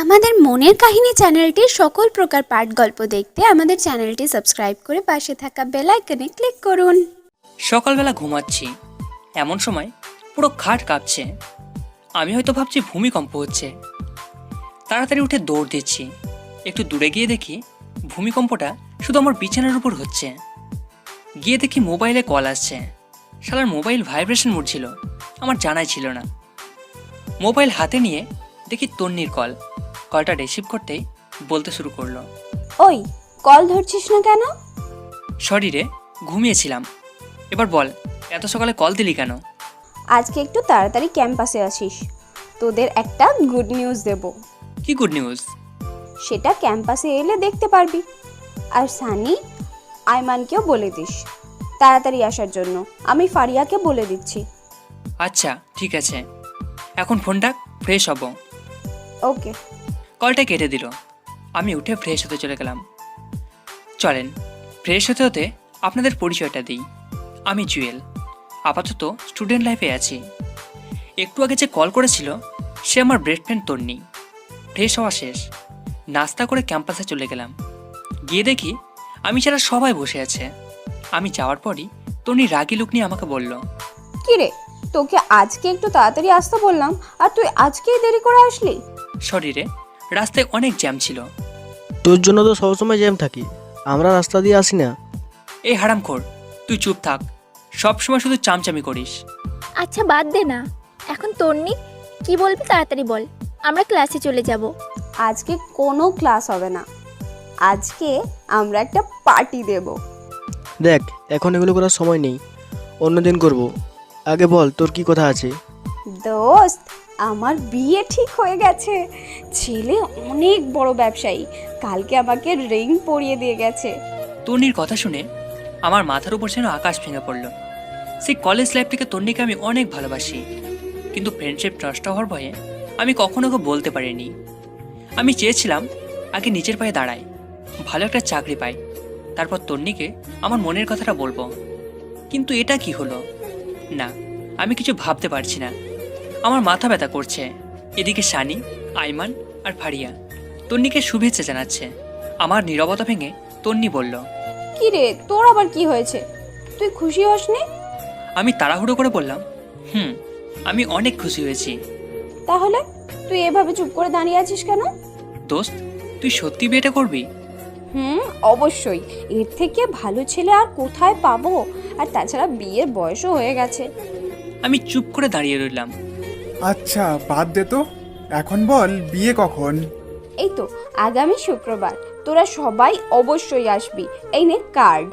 আমাদের মনের কাহিনী চ্যানেলটির সকল প্রকার পাঠ গল্প দেখতে আমাদের চ্যানেলটি সাবস্ক্রাইব করে পাশে থাকা বেল আইকনে ক্লিক করুন। সকালবেলা ঘুমাচ্ছি, এমন সময় পুরো খাট কাঁপছে। আমি হয়তো ভাবছি ভূমিকম্প হচ্ছে। তাড়াতাড়ি উঠে দৌড় দিচ্ছি। একটু দূরে গিয়ে দেখি ভূমিকম্পটা শুধু আমার বিছানার উপর হচ্ছে। গিয়ে দেখি মোবাইলে কল আসছে। শালার মোবাইল ভাইব্রেশন মোড ছিল, আমার জানাই ছিল না। মোবাইল হাতে নিয়ে দেখি তন্নির কল। কলটা রিসিভ করতেই বলতে শুরু করলো, ওই কল ধরছিস না কেন? সরি রে, ঘুমিয়েছিলাম। এবার বল, এত সকালে কল দিলি কেন? আজকে একটু তাড়াতাড়ি ক্যাম্পাসে আসিস, তোদের একটা গুড নিউজ দেব। কি গুড নিউজ? সেটা ক্যাম্পাসে এলে দেখতে পারবি। আর সানি, আইমানকেও বলে দিস তাড়াতাড়ি আসার জন্য। আমি ফারিয়াকে বলে দিচ্ছি। আচ্ছা ঠিক আছে, এখন ফোনটা ফ্রেশ হব। ওকে। কলটা কেটে দিল। আমি উঠে ফ্রেশ হতে চলে গেলাম। চলেন, ফ্রেশ হতে হতে আপনাদের পরিচয়টা দিই। আমি জুয়েল, আপাতত স্টুডেন্ট লাইফে আছি। একটু আগে যে কল করেছিল সে আমার বেস্ট ফ্রেন্ড তন্নি। ফ্রেশ হওয়া শেষ, নাস্তা করে ক্যাম্পাসে চলে গেলাম। গিয়ে দেখি আমি ছাড়া সবাই বসে আছে। আমি যাওয়ার পরই তন্নি রাগি লুক নিয়ে আমাকে বলল, কিরে, তোকে আজকে একটু তাড়াতাড়ি আসতে বললাম আর তুই আজকেই দেরি করে আসলি? সরি রে, রাস্তায় অনেক জ্যাম ছিল। তোর জন্য তো সবসময় জ্যাম থাকি, আমরা রাস্তা দিয়ে আসি না। এই হারামখোর, তুই চুপ থাক, সবসময় শুধু চামচামি করিস। আচ্ছা বাদ দে না, এখন তন্নি কি বলবি তাড়াতাড়ি বল, আমরা ক্লাসে চলে যাব। আজকে কোনো ক্লাস হবে না, আজকে আমরা একটা পার্টি দেব। দেখ, এখন এগুলো করার সময় নেই, অন্যদিন করব। আগে বল তোর কি কথা আছে? দোস্ত, আমার বিয়ে ঠিক হয়ে গেছে। ছেলে অনেক বড় ব্যবসায়ী, কালকে আমাকে রিং পরিয়ে দিয়ে গেছে। তন্নির কথা শুনে আমার মাথার উপর যেন আকাশ ভেঙে পড়ল। সেই কলেজ লাইফ থেকে তন্নিকে আমি অনেক ভালোবাসি, কিন্তু ফ্রেন্ডশিপ নষ্ট হওয়ার ভয়ে আমি কখনো ওকে বলতে পারিনি। আমি চেয়েছিলাম আগে নিজের পায়ে দাঁড়াই, ভালো একটা চাকরি পাই, তারপর তন্নিকে আমার মনের কথাটা বলবো। কিন্তু এটা কি হলো? না, আমি কিছু ভাবতে পারছি না। আমার মাথা ব্যথা করছে। এদিকে সানি, আইমান আর ফারিয়া তন্নিকে শুভেচ্ছা জানাচ্ছে। আমার নীরবতা ভেঙে তন্নি বলল, কি রে, তোর আবার কি হয়েছে? তুই খুশি হসনি? আমি তাড়াহুড়ো করে বললাম, আমি অনেক খুশি হয়েছি। তাহলে তুই এভাবে চুপ করে দাঁড়িয়ে আছিস কেন? দোস্ত, তুই সত্যি বিয়েটা করবি? অবশ্যই, এর থেকে ভালো ছেলে আর কোথায় পাবো? আর তাছাড়া বিয়ের বয়সও হয়ে গেছে। আমি চুপ করে দাঁড়িয়ে রইলাম। আচ্ছা বাদ দে তো, এখন বল বিয়ে কখন? এই তো আগামী শুক্রবার, তোরা সবাই অবশ্যই আসবি। এই নে কার্ড।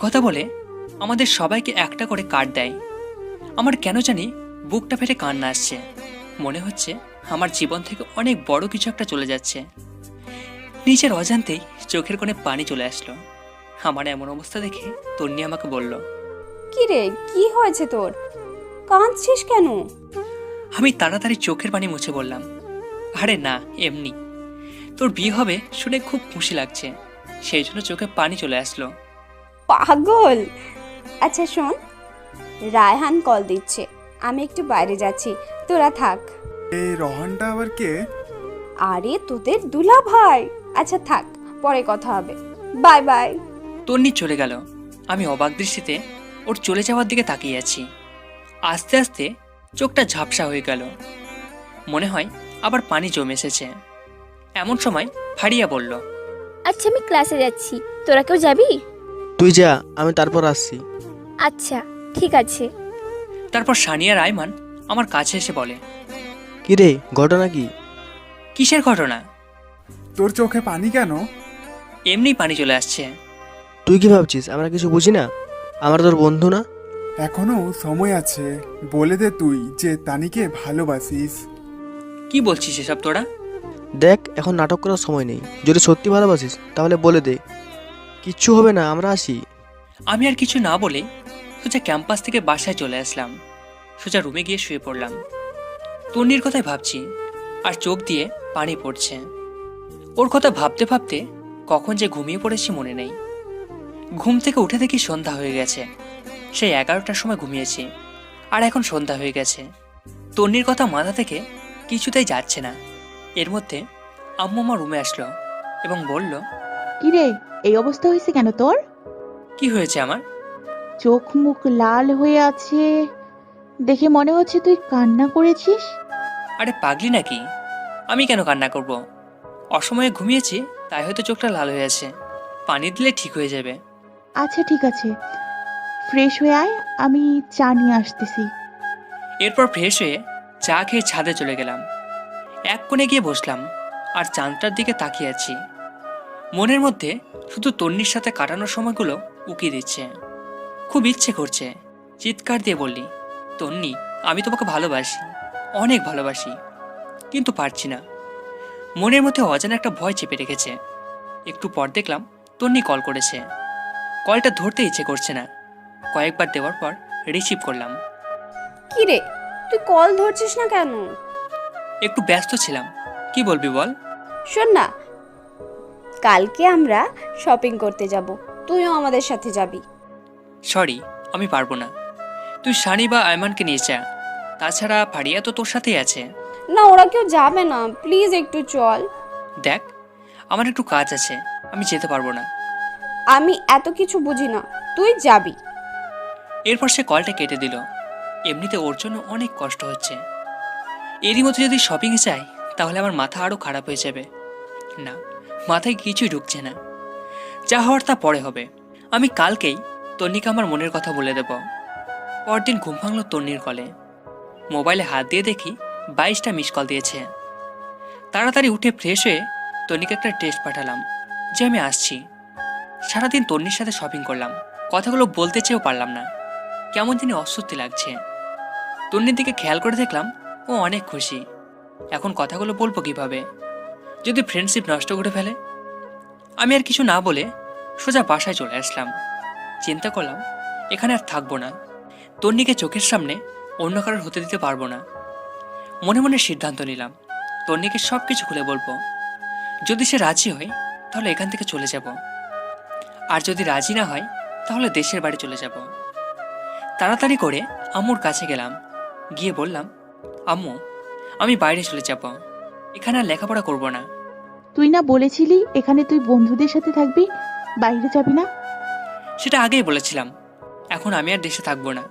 কথা বলে আমাদের সবাইকে একটা করে কার্ড দেয়। আমার কেন জানি বুকটা ফেটে কান্না আসছে। মনে হচ্ছে আমার জীবন থেকে অনেক বড় কিছু একটা চলে যাচ্ছে। নিজের অজান্তেই চোখের কোণে পানি চলে আসলো। আমার এমন অবস্থা দেখে তন্নি আমাকে বলল, কি রে, কি হয়েছে তোর? কাঁদছিস কেন? আমি তাড়াতাড়ি চোখের পানি মুছে বললাম, আরে না, এমনি। তোর বিয়ে হবে শুনে খুব খুশি লাগছে, সেই জন্য চোখে পানি চলে আসলো। পাগল। আচ্ছা শোন, রায়হান কল দিচ্ছে, আমি একটু বাইরে যাচ্ছি, তোরা থাক। এই রহনটা আবার কে? আরে তোদের দুলা ভাই। আচ্ছা থাক, পরে কথা হবে। Bye bye. তন্নি চলে গেল। আমি অবাক দৃষ্টিতে ওর চলে যাওয়ার দিকে তাকিয়ে আছি। আস্তে আস্তে চোখটা ঝাপসা হয়ে গেল, মনে হয় আবার পানি জমে এসেছে। এমন সময় ফারিয়া বলল, আচ্ছা আমি ক্লাসে যাচ্ছি, তোরা কেউ যাবি? তুই যা, আমি তারপর আসছি। আচ্ছা ঠিক আছে। তারপর সানিয়া রায়মান আমার কাছে এসে বলে, কি রে, ঘটনা কি? কিসের ঘটনা? তোর চোখে পানি কেন? এমনি পানি চলে আসছে। তুই কি ভাবছিস আমরা কিছু বুঝি না? আমরা তোর বন্ধু না? এখনো সময় আছে, বলে দে তুই যে তানিকে ভালোবাসিস। কি বলছিস এসব তোরা? দেখ, এখন নাটক করার সময় নেই। যদি সত্যি ভালোবাসিস তাহলে বলে দে, কিচ্ছু হবে না, আমরা আসি। আমি আর কিছু না বলে সোজা ক্যাম্পাস থেকে বাসায় চলে আসলাম। সোজা রুমে গিয়ে শুয়ে পড়লাম। তন্নির কথাই ভাবছি আর চোখ দিয়ে পানি পড়ছে। ওর কথা ভাবতে ভাবতে কখন যে ঘুমিয়ে পড়েছি মনে নেই। ঘুম থেকে উঠে দেখি সন্ধ্যা হয়ে গেছে। সেই 11টার সময় ঘুমিয়েছি, আর এখন সন্ধ্যা হয়ে গেছে। তন্নির কথা মাথা থেকে কিছুতেই যাচ্ছে না। এর মধ্যে আম্মু আমার রুমে আসলো এবং বলল, কিরে, এই অবস্থা হয়েছে কেন তোর? কি হয়েছে আমার? চোখ মুখ লাল হয়ে আছে, দেখে মনে হচ্ছে তুই কান্না করেছিস। আরে পাগলি নাকি? আমি কেন কান্না করব? অসময়ে ঘুমিয়েছি, তাই হয়তো চোখটা লাল হয়ে আছে। পানি দিলে ঠিক হয়ে যাবে। আচ্ছা ঠিক আছে, ফ্রেশ হয়ে আয়, আমি চা নিয়ে আসতেছি। এরপর ফ্রেশ হয়ে চা খেয়ে ছাদে চলে গেলাম। এক কোণে গিয়ে বসলাম আর চাঁদটার দিকে তাকিয়ে আছি। মনের মধ্যে শুধু তন্নির সাথে কাটানোর সময়গুলো উকি দিচ্ছে। খুব ইচ্ছে করছে চিৎকার দিয়ে বললি, তন্নি, আমি তোমাকে ভালোবাসি, অনেক ভালোবাসি, কিন্তু পারছি না। মনের মধ্যে অজানা একটা ভয় চেপে রেখেছে। একটু পর দেখলাম তন্নি কল করেছে। কলটা ধরতে ইচ্ছে করছে না। কয়েকবার দেওয়ার পর রিসিভ করলাম। কি রে, তুই কল ধরছিস না কেন? একটু ব্যস্ত ছিলাম। কি বলবি বল। শোন না, কালকে আমরা শপিং করতে যাব, তুইও আমাদের সাথে যাবি। সরি, আমি পারবো না। তুই সানি বা আয়মানকে নিয়ে যা। তাছাড়া ফারিয়া তো তোর সাথেই আছে। না, ওরা কেউ যাবে না, প্লিজ একটু চল। দেখ, আমার একটু কাজ আছে, আমি যেতে পারবো না। আমি এত কিছু বুঝি না, তুই যাবি। এরপর সে কলটা কেটে দিল। এমনিতে ওর জন্য অনেক কষ্ট হচ্ছে। এরই মধ্যে যদি শপিংয়ে যাই তাহলে আমার মাথা আরও খারাপ হয়ে যাবে। না, মাথায় কিছুই ঢুকছে না। যা হওয়ার তা পরে হবে। আমি কালকেই তন্নিকে আমার মনের কথা বলে দেব। পরদিন ঘুম ভাঙল তন্নির কলে। মোবাইলে হাত দিয়ে দেখি 22টা মিস কল দিয়েছে। তাড়াতাড়ি উঠে ফ্রেশ হয়ে তন্নিকে একটা টেক্সট পাঠালাম যে আমি আসছি। সারাদিন তন্নির সাথে শপিং করলাম, কথাগুলো বলতে চেয়েও পারলাম না। কেমন জানি অস্বস্তি লাগছে। তন্নির দিকে খেয়াল করে দেখলাম ও অনেক খুশি। এখন কথাগুলো বলবো কিভাবে? যদি ফ্রেন্ডশিপ নষ্ট করে ফেলে? আমি আর কিছু না বলে সোজা বাসায় চলে আসলাম। চিন্তা করলাম এখানে আর থাকবো না। তন্নিকে চোখের সামনে অন্য কারোর হতে দিতে পারবো না। মনে মনে সিদ্ধান্ত নিলাম তন্নিকে সব কিছু খুলে বলবো। যদি সে রাজি হয় তাহলে এখান থেকে চলে যাব, আর যদি রাজি না হয় তাহলে দেশের বাড়ি চলে যাব। তাড়াতাড়ি করে আম্মুর কাছে গেলাম। গিয়ে বললাম, আম্মু, আমি বাইরে চলে যাব, এখানে আর লেখাপড়া করব না। তুই না বলেছিলি এখানে তুই বন্ধুদের সাথে থাকবি, বাইরে যাবি না? সেটা আগেই বলেছিলাম। এখন আমি আর দেশে থাকবো না।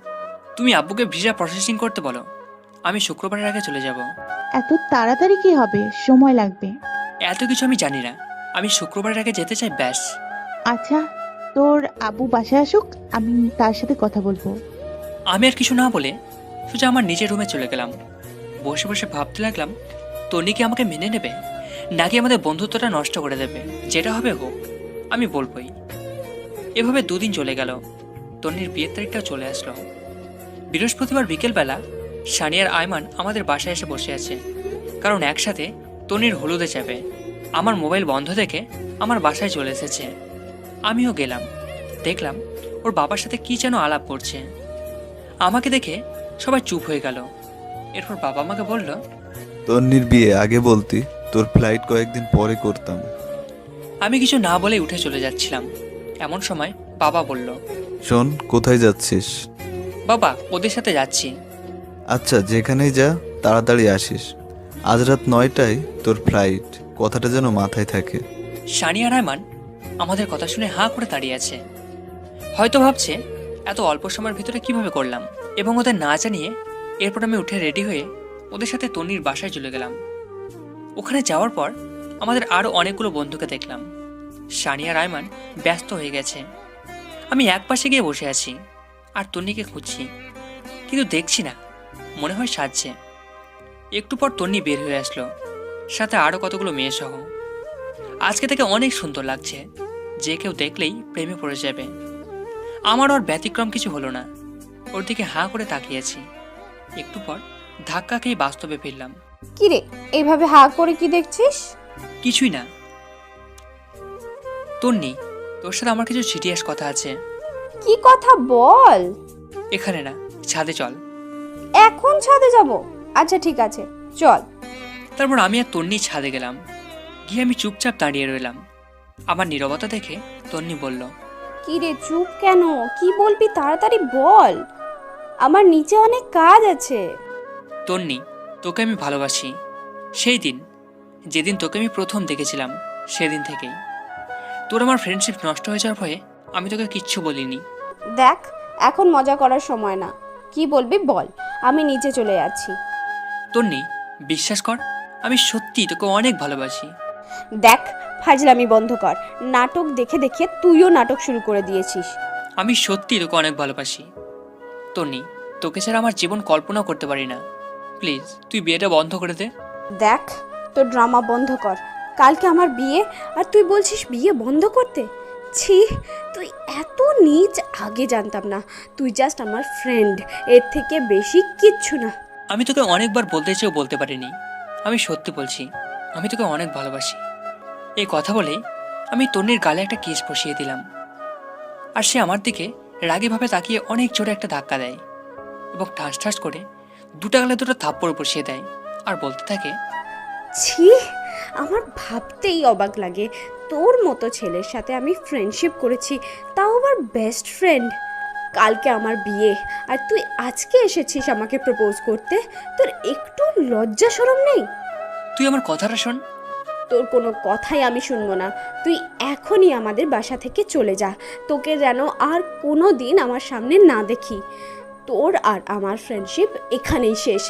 তুমি আব্বুকে ভিসা প্রসেসিং করতে বলো, আমি শুক্রবারের আগে চলে যাব। এত তাড়াতাড়ি কি হবে, সময় লাগবে। এত কিছু আমি জানি না, আমি শুক্রবারের আগে যেতে চাই, ব্যাস। আচ্ছা, তোর আব্বু বাসায় আসুক, আমি তার সাথে কথা বলবো। আমি আর কিছু না বলে সোজা আমার নিজের রুমে চলে গেলাম। বসে বসে ভাবতে লাগলাম তন্নি কি আমাকে মেনে নেবে, নাকি আমাদের বন্ধুত্বটা নষ্ট করে দেবে। যেটা হবে হোক, আমি বলবই। এভাবে দুদিন চলে গেল। তন্নির বিয়ের তারিখটাও চলে আসলো। বৃহস্পতিবার বিকেলবেলা সানি আর আয়মান আমাদের বাসায় এসে বসে আছে, কারণ একসাথে তন্নির হলুদে যাবে। আমার মোবাইল বন্ধ দেখে আমার বাসায় চলে এসেছে। আমিও গেলাম। দেখলাম ওর বাবার সাথে কি যেন আলাপ করছে। আমাকে দেখে সবাই চুপ হয়ে গেল। এরপর বাবা আমাকে বলল, তন্নির বিয়ে আগে বলতি, তোর ফ্লাইট কয়েকদিন পরে করতাম। আমি কিছু না বলে উঠে চলে যাচ্ছিলাম। এমন সময় বাবা বলল, শোন, কোথায় যাচ্ছিস? বাবা, ওদের সাথে যাচ্ছি। আচ্ছা, যেখানেই যা তাড়াতাড়ি আসিস। আজ রাত 9টায় তোর ফ্লাইট, কথাটা যেন মাথায় থাকে। সানি আর আয়মান আমাদের কথা শুনে হাঁ করে দাঁড়িয়ে আছে। হয়তো ভাবছে এত অল্প সময়ের ভিতরে কিভাবে করলাম, এবং ওদের না জানিয়ে এরপর আমি উঠে রেডি হয়ে ওদের সাথে তন্নির বাসায় চলে গেলাম। ওখানে যাওয়ার পর আমাদের আরও অনেকগুলো বন্ধুকে দেখলাম। সানি আর আয়মান ব্যস্ত হয়ে গেছে। আমি এক পাশে গিয়ে বসে আছি আর তন্নিকে খুঁজছি, কিন্তু দেখছি না। মনে হয় সাজছে। একটু পর তন্নি বের হয়ে আসলো, সাথে আরও কতগুলো মেয়ে সহ। আজকে থেকে অনেক সুন্দর লাগছে, যে কেউ দেখলেই প্রেমে পড়ে যাবে। আমার ওর ব্যতিক্রম কিছু হলো না। ওর দিকে হাঁ করে তাকিয়েছি। একটু পর ধাক্কা খেয়ে বাস্তবে ফিরলাম। কি রে, এইভাবে হা করে কি দেখছিস? কিছুই না। তন্নি, তোর সাথে আমার কিছু সিরিয়াস কথা আছে। কি কথা বল। এখানে না, ছাদে চল। এখন ছাদে যাব? আচ্ছা ঠিক আছে, চল। তারপর আমি আর তন্নি ছাদে গেলাম। গিয়ে আমি চুপচাপ দাঁড়িয়ে রইলাম। আমার নীরবতা দেখে তন্নি বলল, কি রে, চুপ কেন? কি বলবি তাড়াতাড়ি বল, আমার নিচে অনেক কাজ আছে। তন্নি, তোকে আমি ভালোবাসি। সেই দিন যেদিন তোকে আমি প্রথম দেখেছিলাম সেদিন থেকেই তোর আমার ফ্রেন্ডশিপ নষ্ট হয়ে যাওয়ার ভয়ে আমি তোকে কিচ্ছু বলিনি। দেখ, এখন মজা করার সময় না, কি বলবি বল, আমি নিচে চলে যাচ্ছি। তন্নি, বিশ্বাস কর, আমি সত্যি তোকে অনেক ভালোবাসি। দেখ, ফাজলামি বন্ধ কর, নাটক দেখে দেখে তুইও নাটক শুরু করে দিয়েছিস। আমি সত্যি তোকে অনেক ভালোবাসি তন্নি, তোকে ছাড়া আমার জীবন কল্পনা করতে পারি না। প্লিজ তুই বিয়েটা বন্ধ করে দে। দেখ, তোর ড্রামা বন্ধ কর, কালকে আমার বিয়ে আর তুই বলছিস বিয়ে বন্ধ করতে? ছি, তুই এত নীচ আগে জানতাম না। তুই জাস্ট আমার ফ্রেন্ড, এর থেকে বেশি কিচ্ছু না। আমি তোকে অনেকবার বলতে চেয়েও বলতে পারিনি। আমি সত্যি বলছি, আমি তোকে অনেক ভালোবাসি। এই কথা বলেই আমি তন্নির গালে একটা কিস বসিয়ে দিলাম, আর সে আমার দিকে রাগীভাবে তাকিয়ে অনেক জোরে একটা ধাক্কা দেয় এবং ঠাস ঠাস করে দুটা গালে দুটো থাপ্পড় বসিয়ে দেয় আর বলতে থাকে, ছি, আমার ভাবতেই অবাক লাগে, তোর মতো ছেলের সাথে আমি ফ্রেন্ডশিপ করেছি, তাও আবার বেস্ট ফ্রেন্ড। কালকে আমার বিয়ে আর তুই আজকে এসেছিস আমাকে প্রপোজ করতে, তোর একটু লজ্জা শরম নেই? তুই আমার কথাটা শোন। তোর কোনো কথাই আমি শুনবো না, তুই এখনই আমাদের বাসা থেকে চলে যা, তোকে যেন আর কোনো দিন আমার সামনে না দেখি। তোর আর আমার ফ্রেন্ডশিপ এখানেই শেষ,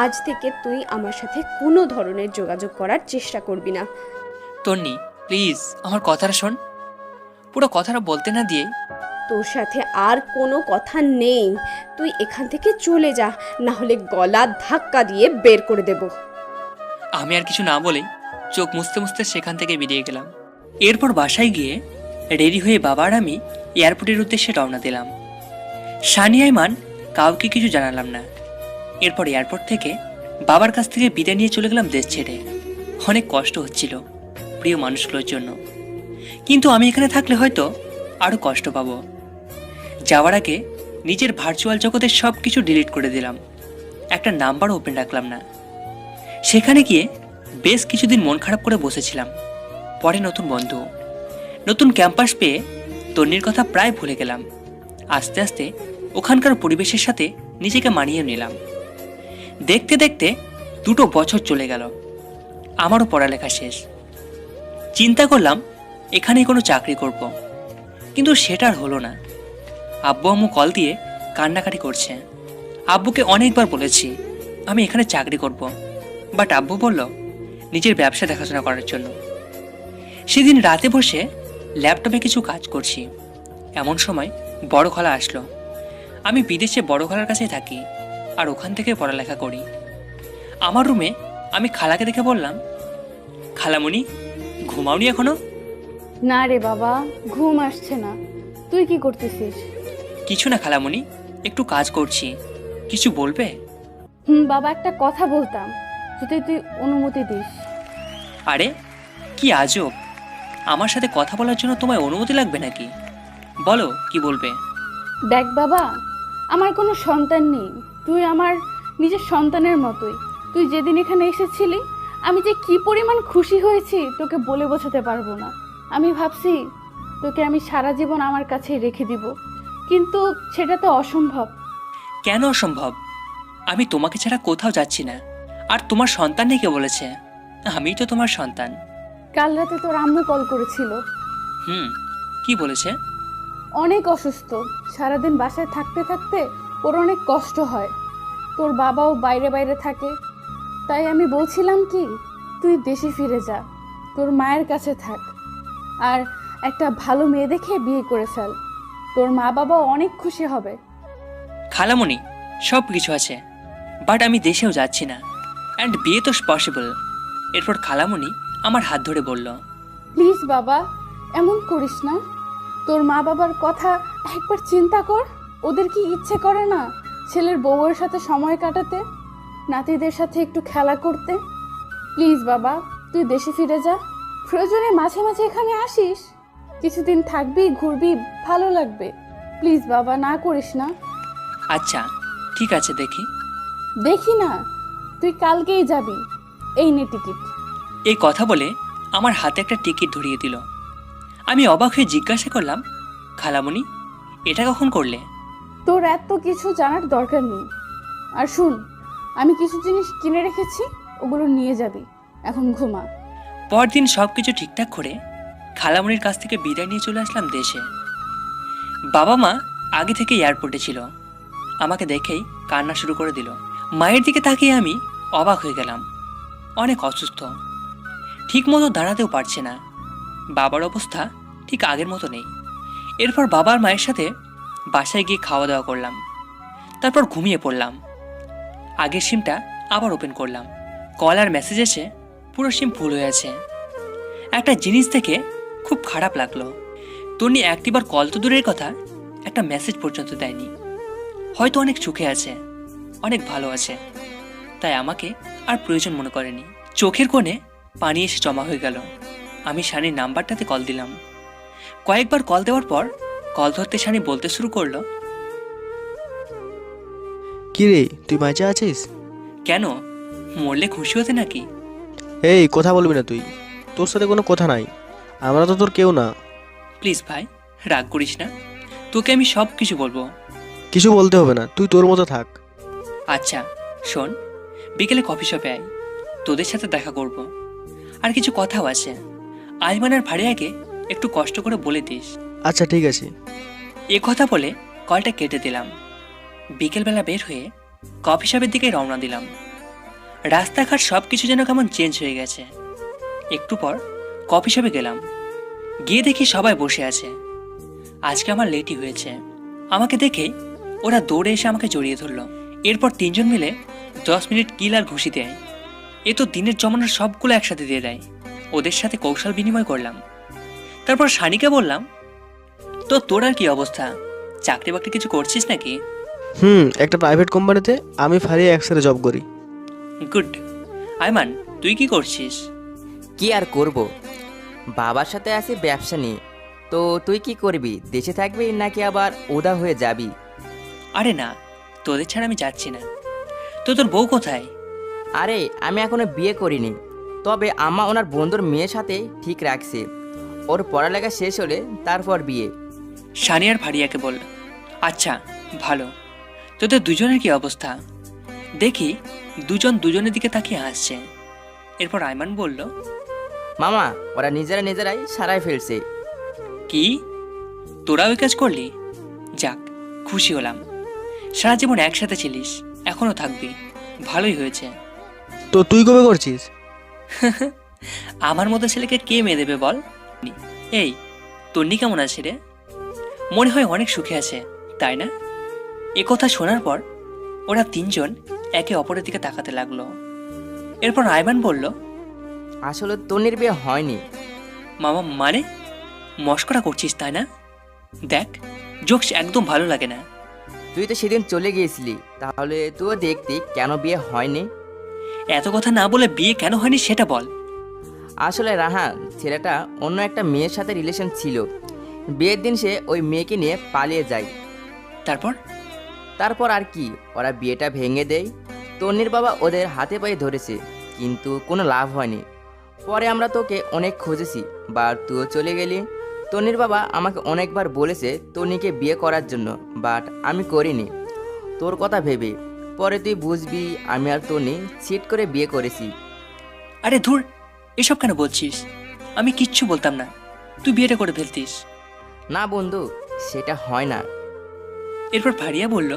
আজ থেকে তুই আমার সাথে কোনো ধরনের যোগাযোগ করার চেষ্টা করবি না। তন্নি প্লিজ আমার কথাটা শোন। পুরো কথাটা বলতে না দিয়ে, তোর সাথে আর কোনো কথা নেই, তুই এখান থেকে চলে যা, না হলে গলা ধাক্কা দিয়ে বের করে দেব। আমি আর কিছু না বলেই চোখ মুছতে মুছতে সেখান থেকে বেরিয়ে গেলাম। এরপর বাসায় গিয়ে রেডি হয়ে বাবা আর আমি এয়ারপোর্টের উদ্দেশ্যে রওনা দিলাম। সানি আইমান কাউকে কিছু জানালাম না। এরপর এয়ারপোর্ট থেকে বাবার কাছ থেকে বিদায় নিয়ে চলে গেলাম দেশ ছেড়ে। অনেক কষ্ট হচ্ছিল প্রিয় মানুষগুলোর জন্য, কিন্তু আমি এখানে থাকলে হয়তো আরও কষ্ট পাবো। যাওয়ার আগে নিজের ভার্চুয়াল জগতের সব কিছু ডিলিট করে দিলাম, একটা নাম্বারও ওপেন রাখলাম না। সেখানে গিয়ে বেশ কিছুদিন মন খারাপ করে বসেছিলাম। পরে নতুন বন্ধু, নতুন ক্যাম্পাস পেয়ে তন্নির কথা প্রায় ভুলে গেলাম। আস্তে আস্তে ওখানকার পরিবেশের সাথে নিজেকে মানিয়ে নিলাম। দেখতে দেখতে 2 বছর চলে গেল, আমারও পড়ালেখা শেষ। চিন্তা করলাম এখানেই কোনো চাকরি করব, কিন্তু সেটা আর হলো না। আব্বু আম্মু কল দিয়ে কান্নাকাটি করছে। আব্বুকে অনেকবার বলেছি আমি এখানে চাকরি করব, বাট আব্বু বলল নিজের ব্যবসা দেখাশোনা করার জন্য। সেদিন রাতে বসে ল্যাপটপে কিছু কাজ করছি, এমন সময় বড় খালা আসলো। আমি বিদেশে বড় খালার কাছেই থাকি আর ওখান থেকে পড়ালেখা করি। আমার রুমে আমি খালাকে দেখে বললাম, খালামণি ঘুমাওনি এখনো? না রে বাবা, ঘুম আসছে না। তুই কি করতেছিস? কিছু না খালামণি, একটু কাজ করছি। কিছু বলবে? বাবা, একটা কথা বলতাম, যদি তুই অনুমতি দিস। আরে কি আজব, আমার সাথে কথা বলার জন্য তোমায় অনুমতি লাগবে নাকি? বলো কি বলবে। দেখ বাবা, আমার কোনো সন্তান নেই, তুই আমার নিজের সন্তানের মতোই। তুই যেদিন এখানে এসেছিলি আমি যে কি পরিমাণ খুশি হয়েছি তোকে বলে বোঝাতে পারবো না। আমি ভাবছি তোকে আমি সারা জীবন আমার কাছেই রেখে দিব, কিন্তু সেটা তো অসম্ভব। কেন অসম্ভব? আমি তোমাকে ছাড়া কোথাও যাচ্ছি না। আর তোমার সন্তান নেই কে বলেছে? আমিই তো তোমার সন্তান। কাল রাতে তোর আম্মু কল করেছিল। কি বলেছে? অনেক অসুস্থ, সারাদিন বাসায় থাকতে থাকতে ওর অনেক কষ্ট হয়। তোর বাবাও বাইরে বাইরে থাকে, তাই আমি বলছিলাম কি তুই দেশে ফিরে যা, তোর মায়ের কাছে থাক, আর একটা ভালো মেয়ে দেখে বিয়ে করে ফেল। তোর মা বাবাও অনেক খুশি হবে। খালামণি সব কিছু আছে, বাট আমি দেশেও যাচ্ছি না, অ্যান্ড বিয়ে তো পসিবল। এরপর খালামণি আমার হাত ধরে বলল, প্লিজ বাবা, এমন করিস না। তোর মা বাবার কথা একবার চিন্তা কর। ওদের কি ইচ্ছে করে না ছেলের বউয়ের সাথে সময় কাটাতে, নাতিদের সাথে একটু খেলা করতে? প্লিজ বাবা, তুই দেশে ফিরে যা। প্রয়োজনে মাঝে মাঝে এখানে আসিস, কিছুদিন থাকবি, ঘুরবি, ভালো লাগবে। প্লিজ বাবা, না করিস না। আচ্ছা ঠিক আছে, দেখি। দেখি না, তুই কালকেই যাবি, এই নে টিকিট। এই কথা বলে আমার হাতে একটা টিকিট ধরিয়ে দিল। আমি অবাক হয়ে জিজ্ঞাসা করলাম, খালামণি এটা কখন করলে? তোর এত কিছু জানার দরকার নেই। আর শুন, আমি কিছু জিনিস কিনে রেখেছি, ওগুলো নিয়ে যাবি। এখন ঘুমা। পরদিন সব কিছু ঠিকঠাক করে খালামণির কাছ থেকে বিদায় নিয়ে চলে আসলাম দেশে। বাবা মা আগে থেকে এয়ারপোর্টে ছিল। আমাকে দেখেই কান্না শুরু করে দিল। মায়ের দিকে তাকিয়ে আমি অবাক হয়ে গেলাম। অনেক অসুস্থ, ঠিক মতো দাঁড়াতেও পারছে না। বাবার অবস্থা ঠিক আগের মতো নেই। এরপর বাবার মায়ের সাথে বাসায় গিয়ে খাওয়া দাওয়া করলাম, তারপর ঘুমিয়ে পড়লাম। আগের সিমটা আবার ওপেন করলাম। কল আর মেসেজ এসে পুরো সিম ফুল হয়ে আছে। একটা জিনিস দেখে খুব খারাপ লাগলো। তন্নি একটিবার কল তো দূরের কথা, একটা মেসেজ পর্যন্ত দেয়নি। হয়তো অনেক সুখে আছে, অনেক ভালো আছে, তাই আমাকে আর প্রয়োজন মনে করেনি। চোখের কোণে পানি এসে জমা হয়ে গেল। আমি শানির নাম্বারটাতে কল দিলাম। কয়েকবার কল দেওয়ার পর কল ধরতে শানি বলতে শুরু করলো, কি রে, তুই বাঁচা আছিস? কেন, মরলে খুশি হতে নাকি? এই কথা বলবি না তুই, তোর সাথে কোনো কথা নাই, আমরা তো তোর কেউ না। প্লিজ ভাই, রাগ করিস না, তোকে আমি সব কিছু বলবো। কিছু বলতে হবে না, তুই তোর মতো থাক। আচ্ছা শোন, বিকেলে কফি শপে আয়, তোদের সাথে দেখা করব। আর কিছু কথাও আছে। আইমান আর ভাড়িয়াকে একটু কষ্ট করে বলে দিস। আচ্ছা ঠিক আছে। এ কথা বলে কলটা কেটে দিলাম। বিকেলবেলা বের হয়ে কফি শপের দিকে রওনা দিলাম। রাস্তাঘাট সব কিছু যেন কেমন চেঞ্জ হয়ে গেছে। একটু পর কফি শপে গেলাম। গিয়ে দেখি সবাই বসে আছে। আজকে আমার লেটই হয়েছে। আমাকে দেখে ওরা দৌড়ে এসে আমাকে জড়িয়ে ধরলো। এরপর তিনজন মিলে 10 মিনিট কিল আর ঘুষি দেয়। এ তো দিনের জমানোর সবগুলো একসাথে দিয়ে দেয়। ওদের সাথে কৌশল বিনিময় করলাম। তারপর শানিকে বললাম, তো তোর আর কি অবস্থা, চাকরি বাকরি কিছু করছিস নাকি? একটা প্রাইভেট কোম্পানিতে আমি ফারিয়া একসাথে জব করি। গুড। আইমান, তুই কি করছিস? কি আর করব, বাবার সাথে আছি ব্যবসা নিয়ে। তো তুই কি করবি, দেশে থাকবি নাকি আবার উদা হয়ে যাবি? আরে না, তোদের ছাড়া আমি যাচ্ছি না। তো তোর বউ কোথায়? আরে আমি এখনো বিয়ে করিনি, তবে আম্মা ওনার বন্ধুর মেয়ের সাথে ঠিক রাখছে। ওর পড়ালেখা শেষ হলে তারপর বিয়ে। শানি আর ভাড়িয়াকে বলল, আচ্ছা ভালো। তোদের দুজনের কি অবস্থা? দেখি দুজন দুজনের দিকে তাকিয়ে হাসছে। এরপর আইমান বলল, মামা ওরা নিজেরাই সারাই ফেলছে। কি, তোরা ওই কাজ করলি? যাক, খুশি হলাম। সারা জীবন একসাথে ছিলিস, এখনো থাকবি, ভালোই হয়েছে। তো তুই কবে করছিস? আমার মতো ছেলেকে কে মেয়ে দেবে বল? এই তন্নি কেমন আছে রে? মনে হয় অনেক সুখে আছে, তাই না? এ কথা শোনার পর ওরা তিনজন একে অপরের দিকে তাকাতে লাগলো। এরপর আইমান বলল, আসলে তন্নির বিয়ে হয়নি। মামা মানে মস্করা করছিস তাই না? দেখ, জোকস একদম ভালো লাগে না। তুই তো সেদিন চলে গিয়েছিলি, তাহলে তুইও দেখতি কেন বিয়ে হয়নি। এত কথা না বলে বিয়ে কেন হয়নি সেটা বল। আসলে রাহান ছেলেটা অন্য একটা মেয়ের সাথে রিলেশন ছিল। বিয়ের দিন সে ওই মেয়েকে নিয়ে পালিয়ে যায়। তারপর আর কি, ওরা বিয়েটা ভেঙে দেয়। তন্নির বাবা ওদের হাতে পায়ে ধরেছে, কিন্তু কোনো লাভ হয়নি। পরে আমরা তোকে অনেক খুঁজেছি, বা তুইও চলে গেলি। তন্নির বাবা আমাকে অনেকবার বলেছে তন্নিকে বিয়ে করার জন্য, বাট আমি করিনি তোর কথা ভেবে। পরে তুই বুঝবি আমি আর তন্নি চিট করে বিয়ে করেছি। আরে ধুর, এসব কেন বলছিস? আমি কিচ্ছু বলতাম না, তুই বিয়েটা করে ফেলতিস। না বন্ধু, সেটা হয় না। এরপর ভাড়িয়া বলল,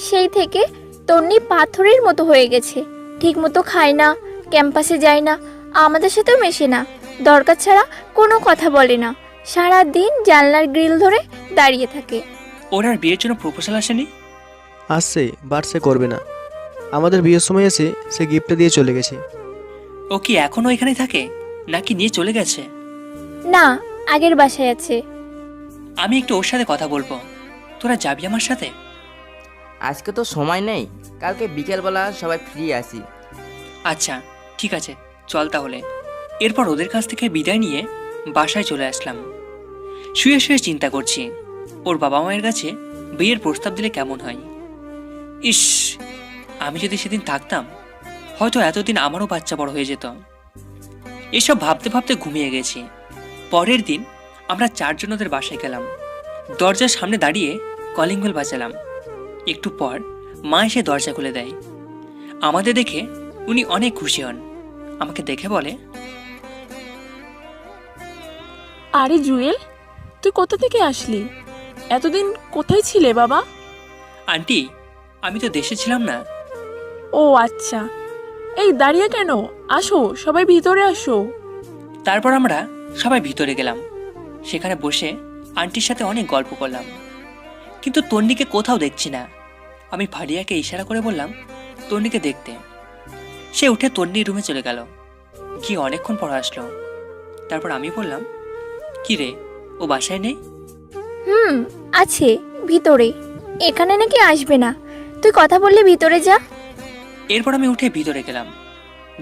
সেই থেকে তন্নি পাথরের মতো হয়ে গেছে। ঠিক মতো খায় না, ক্যাম্পাসে যায় না, আমাদের সাথেও মেশে না, দরকার ছাড়া কোনো কথা বলে না, সারা দিন জানলার গ্রিল ধরে দাঁড়িয়ে থাকে। ওর আর বিয়ের জন্য প্রপোজাল আসেনি? আসছে, বাট সে করবে না। আমাদের বিয়ের সময় এসে সে গিফটটা দিয়ে চলে গেছে। ও কি এখনো এখানে থাকে নাকি নিয়ে চলে গেছে? না, আগের বাসায় আছে। আমি একটু ওর সাথে কথা বলবো, তোরা যাবি আমার সাথে? আজকে তো সময় নেই, কালকে বিকেলবেলা সবাই ফ্রি আছি। আচ্ছা ঠিক আছে, চল তাহলে। এরপর ওদের কাছ থেকে বিদায় নিয়ে বাসায় চলে আসলাম। শুয়ে শুয়ে চিন্তা করছি ওর বাবা মায়ের কাছে বিয়ের প্রস্তাব দিলে কেমন হয়। ইস, আমি যদি সেদিন থাকতাম হয়তো এতদিন আমারও বাচ্চা বড় হয়ে যেত। এসব ভাবতে ভাবতে ঘুমিয়ে গেছি। পরের দিন আমরা চারজন ওদের বাসায় গেলাম। দরজার সামনে দাঁড়িয়ে কলিং বেল বাজালাম। একটু পর মা এসে দরজা খুলে দেয়। আমাদের দেখে উনি অনেক খুশি হন। আমাকে দেখে বলে, আরে জুয়েল, তুই কোথা থেকে আসলি? এতদিন কোথায় ছিলে বাবা? আন্টি, আমি তো দেশে ছিলাম না। ও আচ্ছা, এই দাঁড়িয়ে কেন? আসো, সবাই ভিতরে আসো। তারপর আমরা সবাই ভিতরে গেলাম। সেখানে বসে আন্টির সাথে অনেক গল্প করলাম, কিন্তু তন্নিকে কোথাও দেখছি না। আমি ফারিয়াকে ইশারা করে বললাম তন্নিকে দেখতে। সে উঠে তন্নির রুমে চলে গেল, গিয়ে অনেকক্ষণ পর আসলো। তারপর আমি বললাম, কি রে, ও বাসায় নেই? আছে ভিতরে, এখানে নাকি আসবে না। তুই কথা বললে ভিতরে যা। এরপর আমি উঠে ভিতরে গেলাম,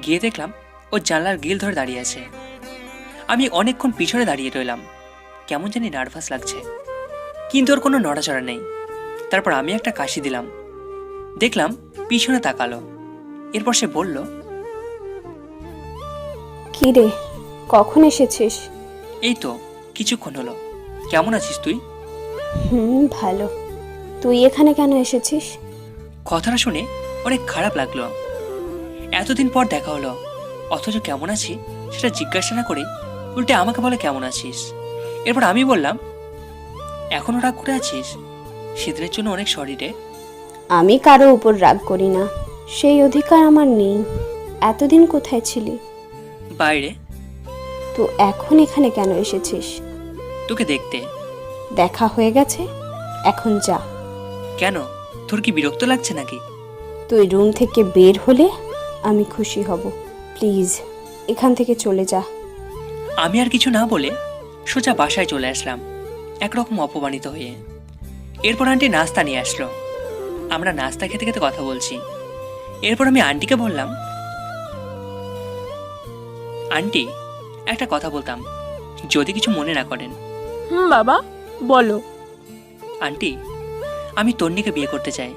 গিয়ে দেখলাম ও জানলার গ্রিল ধরে দাঁড়িয়ে আছে। আমি অনেকক্ষণ পিছনে দাঁড়িয়ে রইলাম, কেমন জানি নার্ভাস লাগছে, কিন্তু ওর কোনো নড়াচড়া নেই। তারপর আমি একটা কাশি দিলাম, দেখলাম পিছনে তাকালো। এরপর সে বলল, কি রে, কখন এসেছিস? এই তো কিছুক্ষণ হলো। কেমন আছিস তুই? ভালো। তুই এখানে কেন এসেছিস? কথাটা শুনে অনেক খারাপ লাগলো। এতদিন পর দেখা হলো, অথচ কেমন আছি সেটা জিজ্ঞাসা না করে উল্টে আমাকে বলে কেমন আছিস। এরপর আমি বললাম, এখনো রাগ করে আছিস? সেদিনের জন্য অনেক সরি রে। আমি কারো উপর রাগ করি না, সেই অধিকার আমার নেই। এতদিন কোথায় ছিলি? বাইরে। তো এখন এখানে কেন এসেছিস? তোকে দেখতে। দেখা হয়ে গেছে, এখন যা। কেন, তোর কি বিরক্ত লাগছে নাকি? তুই রুম থেকে বের হলে আমি খুশি হব। প্লিজ এখান থেকে চলে যা। আমি আর কিছু না বলে সোজা বাসায় চলে আসলাম, একরকম অপমানিত হয়ে। এরপর আন্টি নাস্তা নিয়ে আসলো। আমরা নাস্তা খেতে খেতে কথা বলছি। এরপর আমি আন্টিকে বললাম, আন্টি, একটা কথা বলতাম, যদি কিছু মনে না করেন। বাবা বলো। আন্টি, আমি তন্নিকে বিয়ে করতে চাই।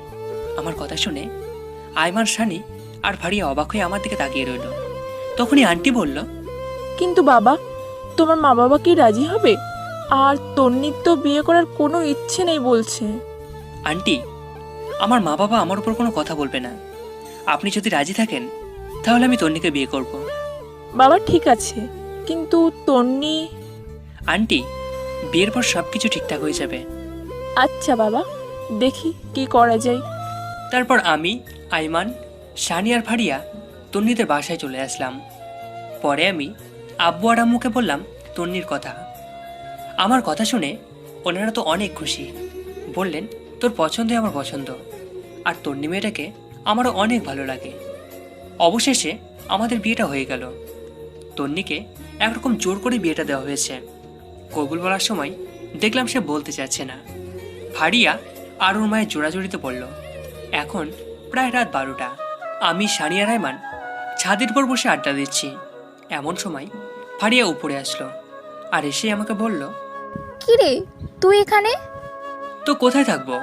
আমার কথা শুনে আইমান, সানি আর ভারিয়া অবাক হয়ে আমার দিকে তাকিয়ে রইল। তখনই আন্টি বলল, কিন্তু বাবা, তোমার মা বাবা কি রাজি হবে? আর তন্নির তো বিয়ে করার কোনো ইচ্ছে নেই বলছে। আন্টি, আমার মা বাবা আমার উপর কোনো কথা বলবে না। আপনি যদি রাজি থাকেন তাহলে আমি তন্নিকে বিয়ে করব। বাবা ঠিক আছে, কিন্তু তন্নি। আন্টি, বিয়ের পর সব কিছু ঠিকঠাক হয়ে যাবে। আচ্ছা বাবা, দেখি কি করা যায়। তারপর আমি, আইমান, সানি আর ভারিয়া তন্নিদের বাসায় চলে আসলাম। পরে আমি আব্বু আর আম্মুকে বললাম তন্নির কথা। আমার কথা শুনে ওনারা তো অনেক খুশি, বললেন তোর পছন্দই আমার পছন্দ, আর তন্নি মেয়েটাকে আমারও অনেক ভালো লাগে। অবশেষে আমাদের বিয়েটা হয়ে গেল। তন্নিকে একরকম জোর করে বিয়েটা দেওয়া হয়েছে। কবুল বলার সময় দেখলাম সে বলতে চাচ্ছে না। ভারিয়া আর ওর মায়ের জোড়াজড়িতে পড়ল। এখন প্রায় রাত 12টা। আমি, সানিয়া, রায়মান ছাদের উপর বসে আড্ডা দিচ্ছি। এমন সময় ভারিয়া উপরে আসলো আর এসে আমাকে বলল, কি রে, তুই এখানে? তো কোথায় থাকবো?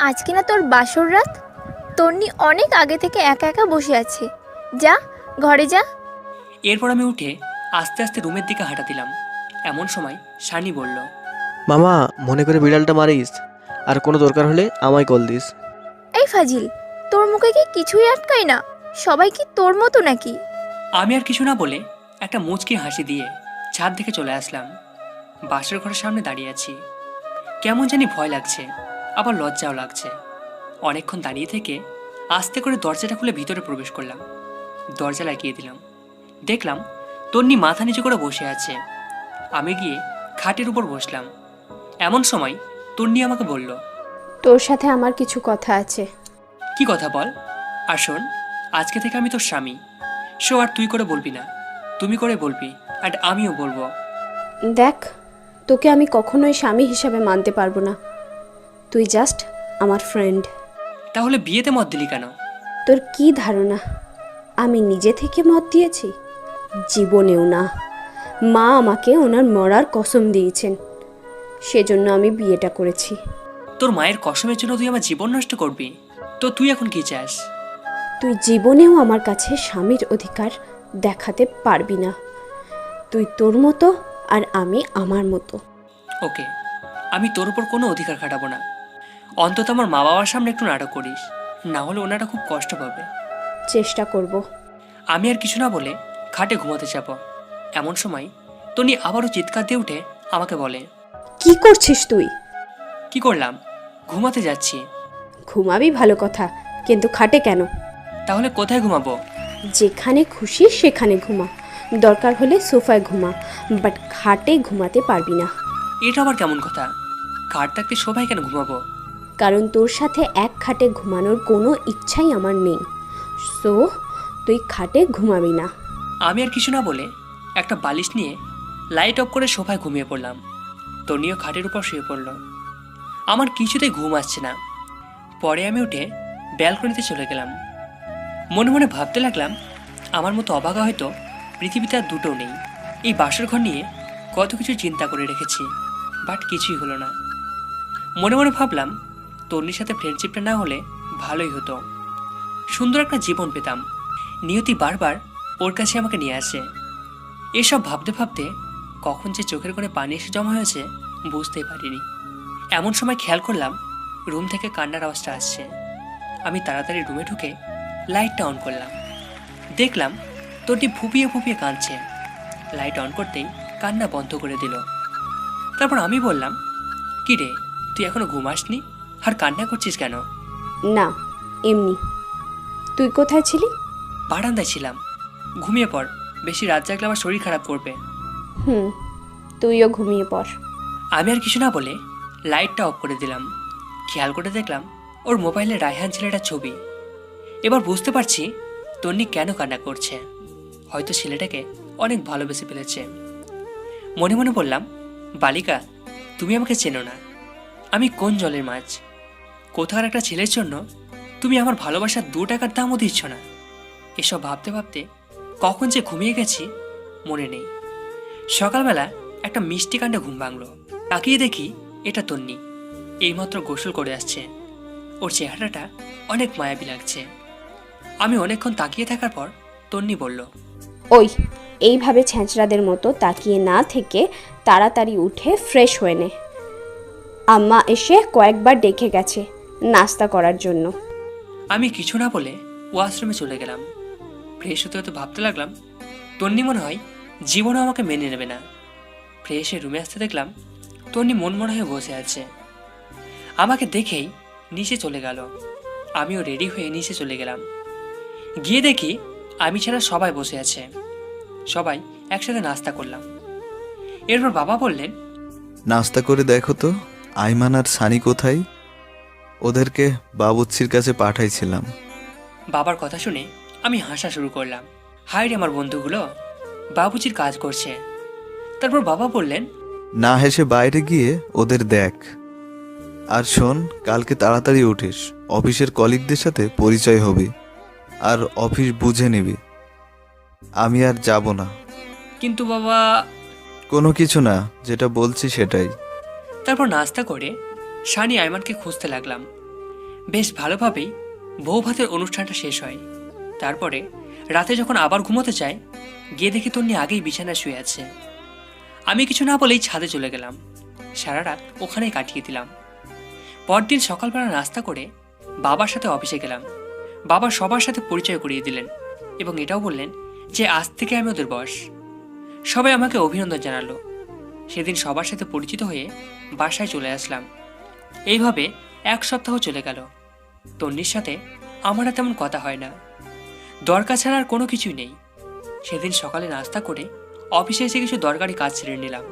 আজকে না তোর বাসর রাত? তন্নি অনেক আগে থেকে একা একা বসে আছে, যা ঘরে যা। এরপর আমি উঠে আস্তে আস্তে রুমের দিকে হাঁটা দিলাম। এমন সময় সানি বলল, মামা, মনে করে বিড়ালটা মারিস, আর কোনো দরকার হলে আমায় কল দিস। এই ফাজিল, তোর মুখে কি কিছুই আটকায় না? সবাই কি তোর মতো নাকি? আমি আর কিছু না বলে একটা মুচকি হাসি দিয়ে ছাদ থেকে চলে আসলাম। বাসের ঘরের সামনে দাঁড়িয়ে আছি। কেমন জানি ভয় লাগছে, আবার লজ্জাও লাগছে। অনেকক্ষণ দাঁড়িয়ে থেকে আস্তে করে দরজাটা খুলে ভিতরে প্রবেশ করলাম। দরজা লাগিয়ে দিলাম। দেখলাম তন্নি মাথা নিচু করে বসে আছে। আমি গিয়ে খাটের উপর বসলাম। এমন সময় তন্নি আমাকে বলল, তোর সাথে আমার কিছু কথা আছে। কি কথা বল। আর শোন, আজকে থেকে আমি তোর স্বামী। সো আর তুই করে বলবি না, তুমি করে বলবি, আর আমিও বলবো। দেখ, তোকে আমি কখনোই স্বামী হিসাবে মানতে পারবো না। তুই জাস্ট আমার ফ্রেন্ড। তাহলে বিয়েতে মত দিলি কেন? তোর কি ধারণা আমি নিজে থেকে মত দিয়েছি? জীবনেও না। মা আমাকে ওনার মরার কসম দিয়েছেন, সেজন্য আমি বিয়েটা করেছি। তোর মায়ের কসমের জন্য তুই আমার জীবন নষ্ট করবি? তো তুই এখন কি চাস? তুই জীবনেও আমার কাছে স্বামীর অধিকার দেখাতে পারবি না। তুই তোর মতো আর আমি আমার মতো। ওকে, আমি তোর উপর কোনো অধিকার খাটাবো না। অন্তত আমার মা বাবার সামনে একটু নাটক করিস, না হলে ওনারা খুব কষ্ট পাবে। চেষ্টা করব। আমি আর কিছু না বলে খাটে ঘুমাতে যাব। এমন সময় তন্নি আবারও চিৎকার দিয়ে উঠে আমাকে বলে, কি করছিস তুই? কি করলাম? ঘুমাতে যাচ্ছি। ঘুমাবি ভালো কথা, কিন্তু খাটে কেন? তাহলে কোথায় ঘুমাবো? যেখানে খুশি সেখানে ঘুমা, দরকার হলে সোফায় ঘুমা, বাট খাটে ঘুমাতে পারবি না। এটা আবার কেমন কথা? খাট থাকতে সবাই কেন ঘুমাবো? কারণ তোর সাথে এক খাটে ঘুমানোর কোনো ইচ্ছাই আমার নেই। সো তুই খাটে ঘুমাবি না। আমি আর কিছু না বলে একটা বালিশ নিয়ে লাইট অফ করে সোফায় ঘুমিয়ে পড়লাম। তনিও খাটের উপর শুয়ে পড়ল। আমার কিছুতেই ঘুম আসছে না। পরে আমি উঠে ব্যালকনিতে চলে গেলাম। মনে মনে ভাবতে লাগলাম, আমার মতো অবাগা হয়তো পৃথিবীতে আর দুটো নেই। এই বাসর ঘর নিয়ে কত কিছু চিন্তা করে রেখেছি, বাট কিছুই হলো না। মনে মনে ভাবলাম, তন্নির সাথে ফ্রেন্ডশিপটা না হলে ভালোই হতো, সুন্দর একটা জীবন পেতাম। নিয়তি বারবার ওর কাছে আমাকে নিয়ে আসে। এসব ভাবতে ভাবতে কখন যে চোখের কোণে পানি এসে জমা হয়েছে বুঝতেই পারিনি। এমন সময় খেয়াল করলাম রুম থেকে কান্নার আওয়াজটা আসছে। আমি তাড়াতাড়ি রুমে ঢুকে লাইটটা অন করলাম। দেখলাম তোরটি ফুপিয়ে ফুপিয়ে কাঁদছে। লাইট অন করতেই কান্না বন্ধ করে দিল। তারপর আমি বললাম, কি রে, তুই এখনো ঘুমাসনি আর কান্না করছিস কেন? না, এমনি। তুই কোথায় ছিলি? বারান্দায় ছিলাম। ঘুমিয়ে পড়, বেশি রাত জাগলে আমার শরীর খারাপ করবে। তুইও ঘুমিয়ে পড়। আমি আর কিছু না বলে লাইটটা অফ করে দিলাম। খেয়াল করে দেখলাম ওর মোবাইলে রায়হান ছেলেটার ছবি। এবার বুঝতে পারছি তন্নি কেন কান্না করছে। হয়তো ছেলেটাকে অনেক ভালোবেসে ফেলেছে। মনে মনে বললাম, বালিকা, তুমি আমাকে চেনো না। আমি কোন জলের মাছ? কোথাকার একটা ছেলের জন্য তুমি আমার ভালোবাসার 2 টাকার দামও দিচ্ছ না। এসব ভাবতে ভাবতে কখন যে ঘুমিয়ে গেছি মনে নেই। সকালবেলা একটা মিষ্টি কাণ্ডে ঘুম ভাঙলো। তাকিয়ে দেখি এটা তন্নি, এইমাত্র গোসল করে আসছে। ওর চেহারাটা অনেক মায়াবী লাগছে। আমি অনেকক্ষণ তাকিয়ে থাকার পর তন্নি বলল, ওই এইভাবে ছ্যাঁচড়াদের মতো তাকিয়ে না থেকে তাড়াতাড়ি উঠে ফ্রেশ হয়ে নে। আম্মা এসে কয়েকবার ডেকে গেছে নাস্তা করার জন্য। আমি কিছু না বলে ওয়াশরুমে চলে গেলাম। ফ্রেশ হতে হতে ভাবতে লাগলাম, তন্নি মনে হয় জীবনও আমাকে মেনে নেবে না। ফ্রেশে রুমে আসতে দেখলাম তন্নি মনমরা হয়ে বসে আছে। আমাকে দেখেই নিচে চলে গেল। আমিও রেডি হয়ে নিচে চলে গেলাম। গিয়ে দেখি আমি ছাড়া সবাই বসে আছে। সবাই একসাথে নাস্তা করলাম। এরপর বাবা বললেন, নাস্তা করে দেখো তো আইমান আর সানি কোথায়? ওদেরকে বাবুচ্ছির কাছে পাঠাইছিলাম। বাবার কথা শুনে আমি হাসা শুরু করলাম। হায় রে, আমার বন্ধুগুলো বাবুজির কাজ করছে। তারপর বাবা বললেন, না হেসে বাইরে গিয়ে ওদের দেখ। আর শোন, কালকে তাড়াতাড়ি উঠিস, অফিসের কলিগদের সাথে পরিচয় হবি আর অফিস বুঝে নিবি। আমি আর যাব না। কিন্তু বাবা। কোনো কিছু না, যেটা বলছি সেটাই। তারপর নাস্তা করে সানি আইমানকে খুঁজতে লাগলাম। বেশ ভালোভাবেই বউ ভাতের অনুষ্ঠানটা শেষ হয়। তারপরে রাতে যখন আবার ঘুমোতে চাই, গিয়ে দেখি তন্নি আগেই বিছানায় শুয়ে আছে। আমি কিছু না বলেই ছাদে চলে গেলাম। সারা রাত ওখানেই কাটিয়ে দিলাম। পরদিন সকালবেলা নাস্তা করে বাবার সাথে অফিসে গেলাম। বাবা সবার সাথে পরিচয় করিয়ে দিলেন এবং এটাও বললেন যে আজ থেকে আমি ওদের বস। সবাই আমাকে অভিনন্দন জানালো। সেদিন সবার সাথে পরিচিত হয়ে বাসায় চলে আসলাম। এইভাবে 1 সপ্তাহ চলে গেল। তন্নির সাথে আমার আর তেমন কথা হয় না। দরকার ছাড়া আর কোনো কিছুই নেই। সেদিন সকালে নাস্তা করে অফিসে এসে কিছু দরকারি কাজ ছেড়ে নিলাম।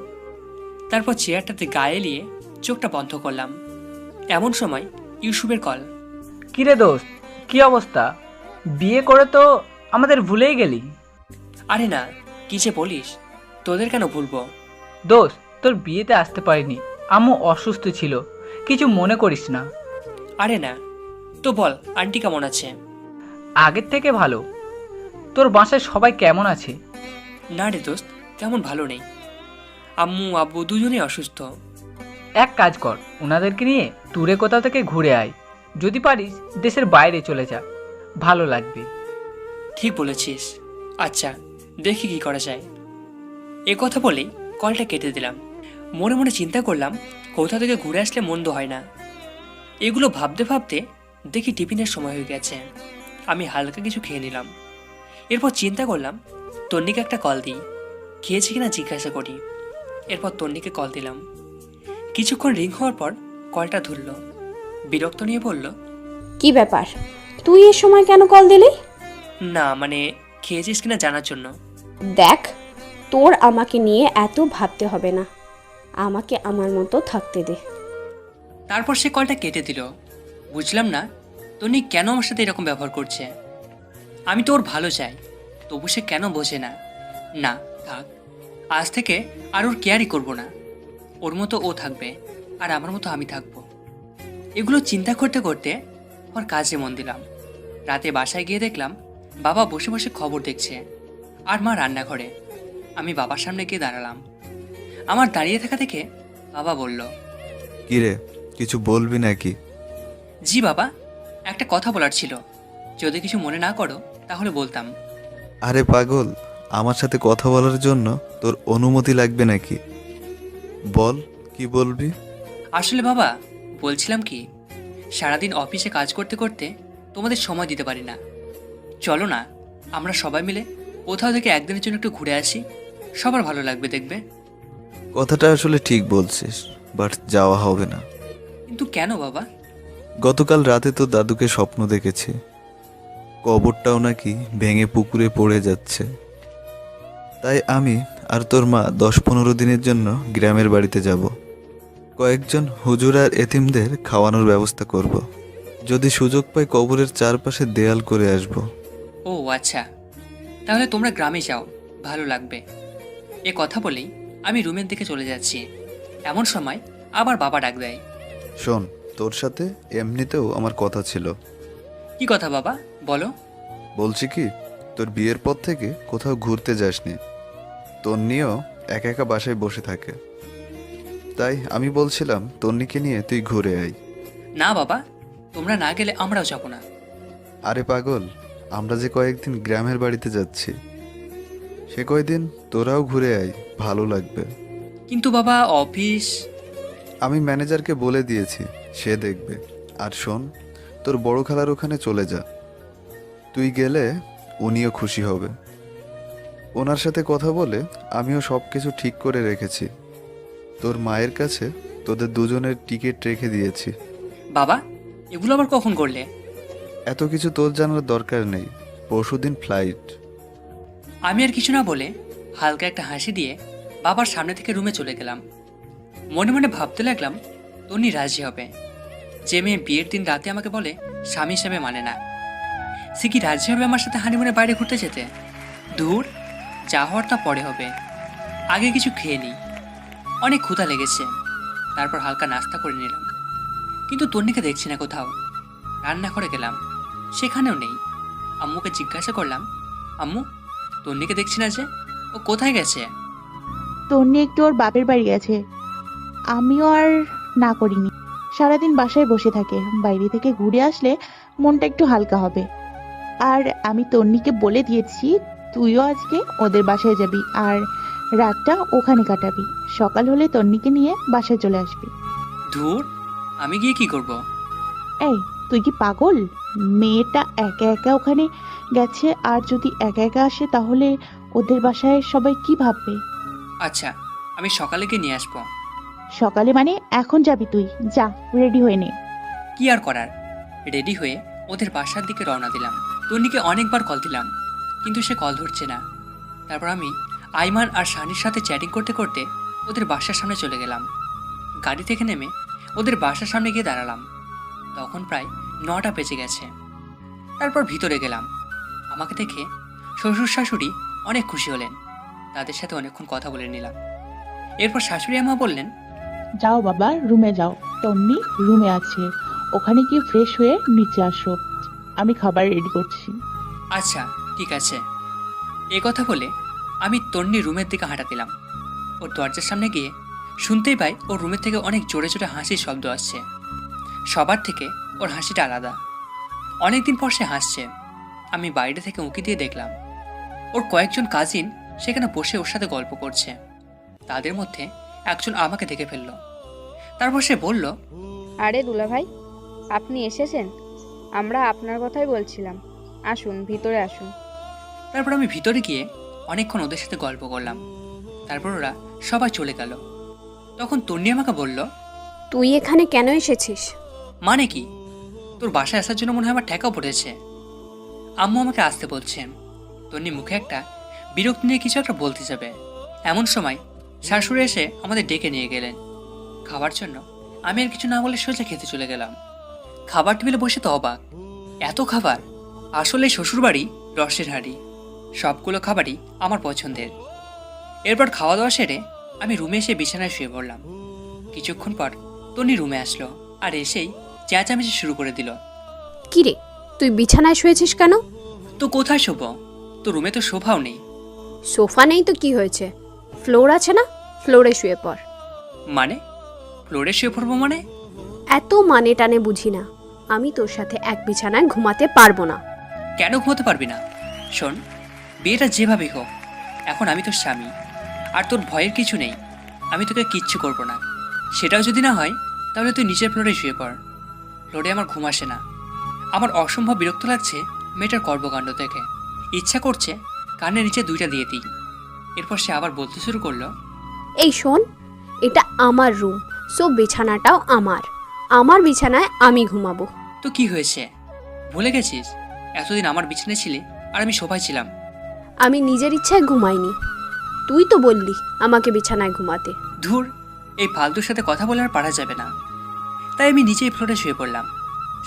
তারপর চেয়ারটাতে গায়ে এলিয়ে চোখটা বন্ধ করলাম। এমন সময় ইউসুফের কল। কিরে দোস্ত, কি অবস্থা? বিয়ে করে তো আমাদের ভুলেই গেলি। আরে না, কি যে বলিস, তোদের কেন ভুলবো? দোস্ত, তোর বিয়েতে আসতে পারিনি, আম্মু অসুস্থ ছিল, কিছু মনে করিস না। আরে না, তো বল আন্টি কেমন আছে? আগের থেকে ভালো। তোর বাসায় সবাই কেমন আছে? না রে দোস্ত, তেমন ভালো নেই। আম্মু আব্বু দুজনেই অসুস্থ। এক কাজ কর, ওনাদেরকে নিয়ে ট্যুরে কোথাও থেকে ঘুরে আয়। যদি পারিস দেশের বাইরে চলে যা, ভালো লাগবে। ঠিক বলেছিস। আচ্ছা, দেখি কি করা যায়। এ কথা বলেই কলটা কেটে দিলাম। মনে মনে চিন্তা করলাম, কোথা থেকে ঘুরে আসলে মন্দ হয় না। এগুলো ভাবতে ভাবতে দেখি টিফিনের সময় হয়ে গেছে। আমি হালকা কিছু খেয়ে নিলাম। এরপর চিন্তা করলাম তন্নিকে একটা কল দিই। খেয়েছি কিনা জিজ্ঞাসা করি। এরপর তন্নিকে কল দিলাম। কিছুক্ষণ রিং হওয়ার পর কলটা ধরলো, বিরক্ত নিয়ে বলল, কি ব্যাপার, তুই এ সময় কেন কল দিলি? না মানে খেয়েছিস কিনা জানার জন্য। দেখ, তোর আমাকে নিয়ে এত ভাবতে হবে না, আমাকে আমার মতো থাকতে দে। তারপর সে কলটা কেটে দিল। বুঝলাম না তন্নি কেন আমার সাথে এরকম ব্যবহার করছে। আমি তো ওর ভালো চাই, তবু সে কেন বোঝে না। না থাক, আজ থেকে আর ওর কেয়ারই করবো না। ওর মতো ও থাকবে আর আমার মতো আমি থাকবো। এগুলো চিন্তা করতে করতে আমার কাজে মন দিলাম। রাতে বাসায় গিয়ে দেখলাম বাবা বসে বসে খবর দেখছে আর মা রান্নাঘরে। আমি বাবার সামনে গিয়ে দাঁড়ালাম। আমার দাঁড়িয়ে থাকা দেখে বাবা বলল, কিরে, কিছু বলবি নাকি? জি বাবা, একটা কথা বলার ছিল, যদি কিছু মনে না করো তাহলে বলতাম। আরে পাগল, আমার সাথে কথা বলার জন্য তোর অনুমতি লাগবে নাকি? বল, কি বলবি? আসলে বাবা বলছিলাম কি, সারাদিন অফিসে কাজ করতে করতে তোমাদের সময় দিতে পারি না। চলো না আমরা সবাই মিলে কোথাও থেকে একদিনের জন্য একটু ঘুরে আসি, সবার ভালো লাগবে দেখবে। কথাটা আসলে ঠিক বলছিস, বাট যাওয়া হবে না। কিন্তু কেন বাবা? গতকাল রাতে তো দাদুকে স্বপ্ন দেখেছি, কবরটাও নাকি ভেঙে পুকুরে পড়ে যাচ্ছে। তাই আমি আর তোর মা 10-15 দিনের জন্য গ্রামের বাড়িতে যাব। কয়েকজন হুজুর আর এতিমদের খাওয়ানোর ব্যবস্থা করব। যদি সুযোগ পাই কবরের চারপাশে দেয়াল করে আসব। ও আচ্ছা, তাহলে তোমরা গ্রামে যাও, ভালো লাগবে। এ কথা বলেই আমি রুমের দিকে চলে যাচ্ছি। এমন সময় আবার বাবা ডাক দেয়। শোন, তোর সাথে এমনিতেও আমার কথা ছিল। কি কথা বাবা, বলো। বলছি কি, তোর বিয়ের পর থেকে কোথাও ঘুরতে যাসনি, তন্নিও একা একা বাসায় বসে থাকে। তাই আমি বলছিলাম তন্নিকে নিয়ে তুই ঘুরে আয়। না বাবা, তোমরা না গেলে আমরাও যাব না। আরে পাগল, আমরা যে কয়েকদিন গ্রামের বাড়িতে যাচ্ছি, সে কয়দিন তোরাও ঘুরে আয়, ভালো লাগবে। কিন্তু বাবা অফিস। আমি ম্যানেজারকে বলে দিয়েছি, সে দেখবে। আর শোন, তোর বড় খালার ওখানে চলে যা, তুই গেলে উনিও খুশি হবে। ওনার সাথে কথা বলে আমিও সব কিছু ঠিক করে রেখেছি। তোর মায়ের কাছে তোদের দুজনের টিকিট রেখে দিয়েছি। বাবা এগুলো আবার কখন করলে? এত কিছু তোর জানার দরকার নেই, পরশুদিন ফ্লাইট। আমি আর কিছু না বলে হালকা একটা হাসি দিয়ে বাবার সামনে থেকে রুমে চলে গেলাম। মনে মনে ভাবতে লাগলাম তন্নি রাজি হবে। যে মেয়ে বিয়ের দিন রাতে আমাকে বলে স্বামী হিসেবে মানে না, সে কি রাজি হবে আমার সাথে হানিমুনে বাইরে ঘুরতে যেতে? দূর, যা হওয়ার তা পরে হবে। আগে কিছু খেয়ে নিই, অনেক ক্ষুধা লেগেছে। তারপর হালকা নাস্তা করে নিলাম। কিন্তু তন্নিকে দেখছি না কোথাও। রান্নাঘরে গেলাম, সেখানেও নেই। আম্মুকে জিজ্ঞাসা করলাম, আম্মু তন্নিকে দেখছি না যে, ও কোথায় গেছে? তন্নি একটু ওর বাপের বাড়ি গেছে। আমিও আর না করিনি, সারাদিন বাসায় বসে থাকে, বাইরে থেকে ঘুরে আসলে মনটা একটু হালকা হবে। আর আমি তন্নিকে বলে দিয়েছি তুইও আজকে ওদের বাসায় যাবি আর রাতটা ওখানে কাটাবি, সকাল হলে তন্নিকে নিয়ে বাসায় চলে আসবি। ধুর, আমি গিয়ে কি করব? এই তুই কি পাগল? মেয়েটা একা একা ওখানে গেছে, আর যদি একা একা আসে তাহলে ওদের বাসায় সবাই কি ভাববে? আচ্ছা, আমি সকালে গিয়ে নিয়ে আসবো। সকালে মানে এখন যাবি তুই? যা, রেডি হয়ে নে। কি আর করার, রেডি হয়ে ওদের বাসার দিকে রওনা দিলাম। তন্নিকে অনেকবার কল দিলাম, কিন্তু সে কল ধরছে না। তারপর আমি আইমান আর শানির সাথে চ্যাটিং করতে করতে ওদের বাসার সামনে চলে গেলাম। গাড়ি থেকে নেমে ওদের বাসার সামনে গিয়ে দাঁড়ালাম। তখন প্রায় 9টা বেজে গেছে। তারপর ভিতরে গেলাম। আমাকে দেখে শ্বশুর শাশুড়ি অনেক খুশি হলেন। তাদের সাথে অনেকক্ষণ কথা বলে নিলাম। এরপর শাশুড়ি আমা বললেন, যাও বাবা, রুমে যাও, তন্নি রুমে আছে, ওখানে গিয়ে ফ্রেশ হয়ে নিচে আসো, আমি খাবার রেডি করছি। আচ্ছা ঠিক আছে। এ কথা বলে আমি তন্নি রুমের দিকে হাঁটা দিলাম। ওর দরজার সামনে গিয়ে শুনতেই পাই ওর রুমের থেকে অনেক জোরে জোরে হাসির শব্দ আসছে। সবার থেকে ওর হাসিটা আলাদা। অনেকদিন পর সে হাসছে। আমি বাইরে থেকে উঁকি দিয়ে দেখলাম ওর কয়েকজন কাজিন সেখানে বসে ওর সাথে গল্প করছে। তাদের মধ্যে একজন আমাকে দেখে ফেলল। তারপর সে বলল, আরে দুলা ভাই, আপনি এসেছেন? আমরা আপনার কথাই বলছিলাম, আসুন ভিতরে আসুন। তারপর আমি ভিতরে গিয়ে অনেকক্ষণ ওদের সাথে গল্প করলাম। তারপর ওরা সবাই চলে গেল। তখন তন্নি আমাকে বলল, তুই এখানে কেন এসেছিস? মানে কি? তোর বাসায় আসার জন্য মনে হয় আমার ঠেকাও পড়েছে। আম্মু আমাকে আসতে বলছে। তন্নি মুখে একটা বিরক্তি নিয়ে কিছু একটা বলতে যাবে, এমন সময় শাশুড়ি এসে আমাদের ডেকে নিয়ে গেলেন খাবার জন্য। আমি আর কিছু না বলে সোজা খেতে চলে গেলাম। খাবার টেবিলে বসে তো অবাক, এত খাবার! আসলে শ্বশুরবাড়ি রসের হাঁড়ি, সবগুলো খাবারই আমার পছন্দের। এরপর খাওয়া দাওয়া সেরে আমি রুমে এসে বিছানায় শুয়ে পড়লাম। কিছুক্ষণ পর তন্নি রুমে আসলো আর এসেই চেঁচামেচি শুরু করে দিল। কি রে, তুই বিছানায় শুয়েছিস কেন? তো কোথায় শোবো? তো রুমে তো সোফাও নেই। সোফা নেই তো কি হয়েছে? ফ্লোর আছে না, ফ্লোরে শুয়ে পড়। মানে ফ্লোরে শুয়ে পড়বো মানে? এত মানে টানে বুঝি না। আমি তোর সাথে এক বিছানায় ঘুমাতে পারবো না। কেন ঘুমাতে পারবি না? শোন, বিয়েটা যেভাবেই হোক, এখন আমি তোর স্বামী, আর তোর ভয়ের কিছু নেই। আমি তোকে কিচ্ছু করবো না। সেটাও যদি না হয় তাহলে তুই নিচের ফ্লোরে শুয়ে পড়। ফ্লোরে আমার ঘুম আসে না। আমার অসম্ভব বিরক্ত লাগছে মেয়েটার কর্মকাণ্ড থেকে। ইচ্ছা করছে কানের নিচে দুইটা দিয়ে দিই। এরপর সে আবার বলতে শুরু করলো, এই শোন, এটা আমার রুম, সো বিছানাটাও আমার। আমার বিছানায় আমি ঘুমাবো। তো কি হয়েছে, ভুলে গেছিস এতদিন আমার বিছানায় ছিলি আর আমি সোফায় ছিলাম? আমি নিজের ইচ্ছায় ঘুমাইনি, তুই তো বললি আমাকে বিছানায় ঘুমাতে। ধুর, এই ফালতুর সাথে কথা বলে আর পারা যাবে না। তাই আমি নিচেই ফ্লোরে শুয়ে পড়লাম।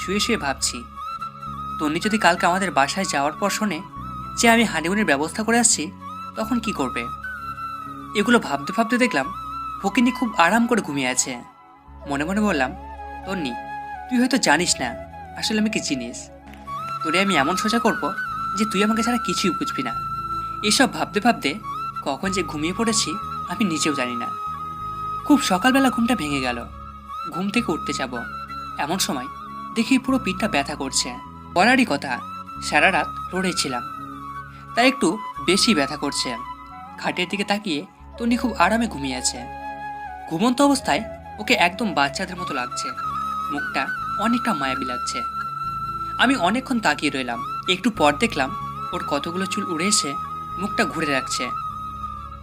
শুয়ে শুয়ে ভাবছি, তন্নি যদি কালকে আমাদের বাসায় যাওয়ার পর শোনে যে আমি হানিমুনের ব্যবস্থা করে আসছি, তখন কি করবে? এগুলো ভাবতে ভাবতে দেখলাম ফকিনি খুব আরাম করে ঘুমিয়ে আছে। মনে মনে বললাম, তন্নি, তুই হয়তো জানিস না আসলে আমি কি জিনিস। তোরে আমি এমন সোজা করব যে তুই আমাকে ছাড়া কিছুই বুঝবি না। এসব ভাবতে ভাবতে কখন যে ঘুমিয়ে পড়েছি আমি নিজেও জানি না। খুব সকালবেলা ঘুমটা ভেঙে গেল। ঘুম থেকে উঠতে যাব, এমন সময় দেখি পুরো পিঠটা ব্যথা করছে। বলারই কথা, সারা রাত রোডে ছিলাম, তাই একটু বেশি ব্যথা করছে। খাটের দিকে তাকিয়ে তন্নি খুব আরামে ঘুমিয়ে আছে। ঘুমন্ত অবস্থায় ওকে একদম বাচ্চাদের মতো লাগছে। মুখটা অনেকটা মায়াবী লাগছে। আমি অনেকক্ষণ তাকিয়ে রইলাম। একটু পর দেখলাম ওর কতগুলো চুল উড়ে এসে মুখটা ঘুরে রাখছে।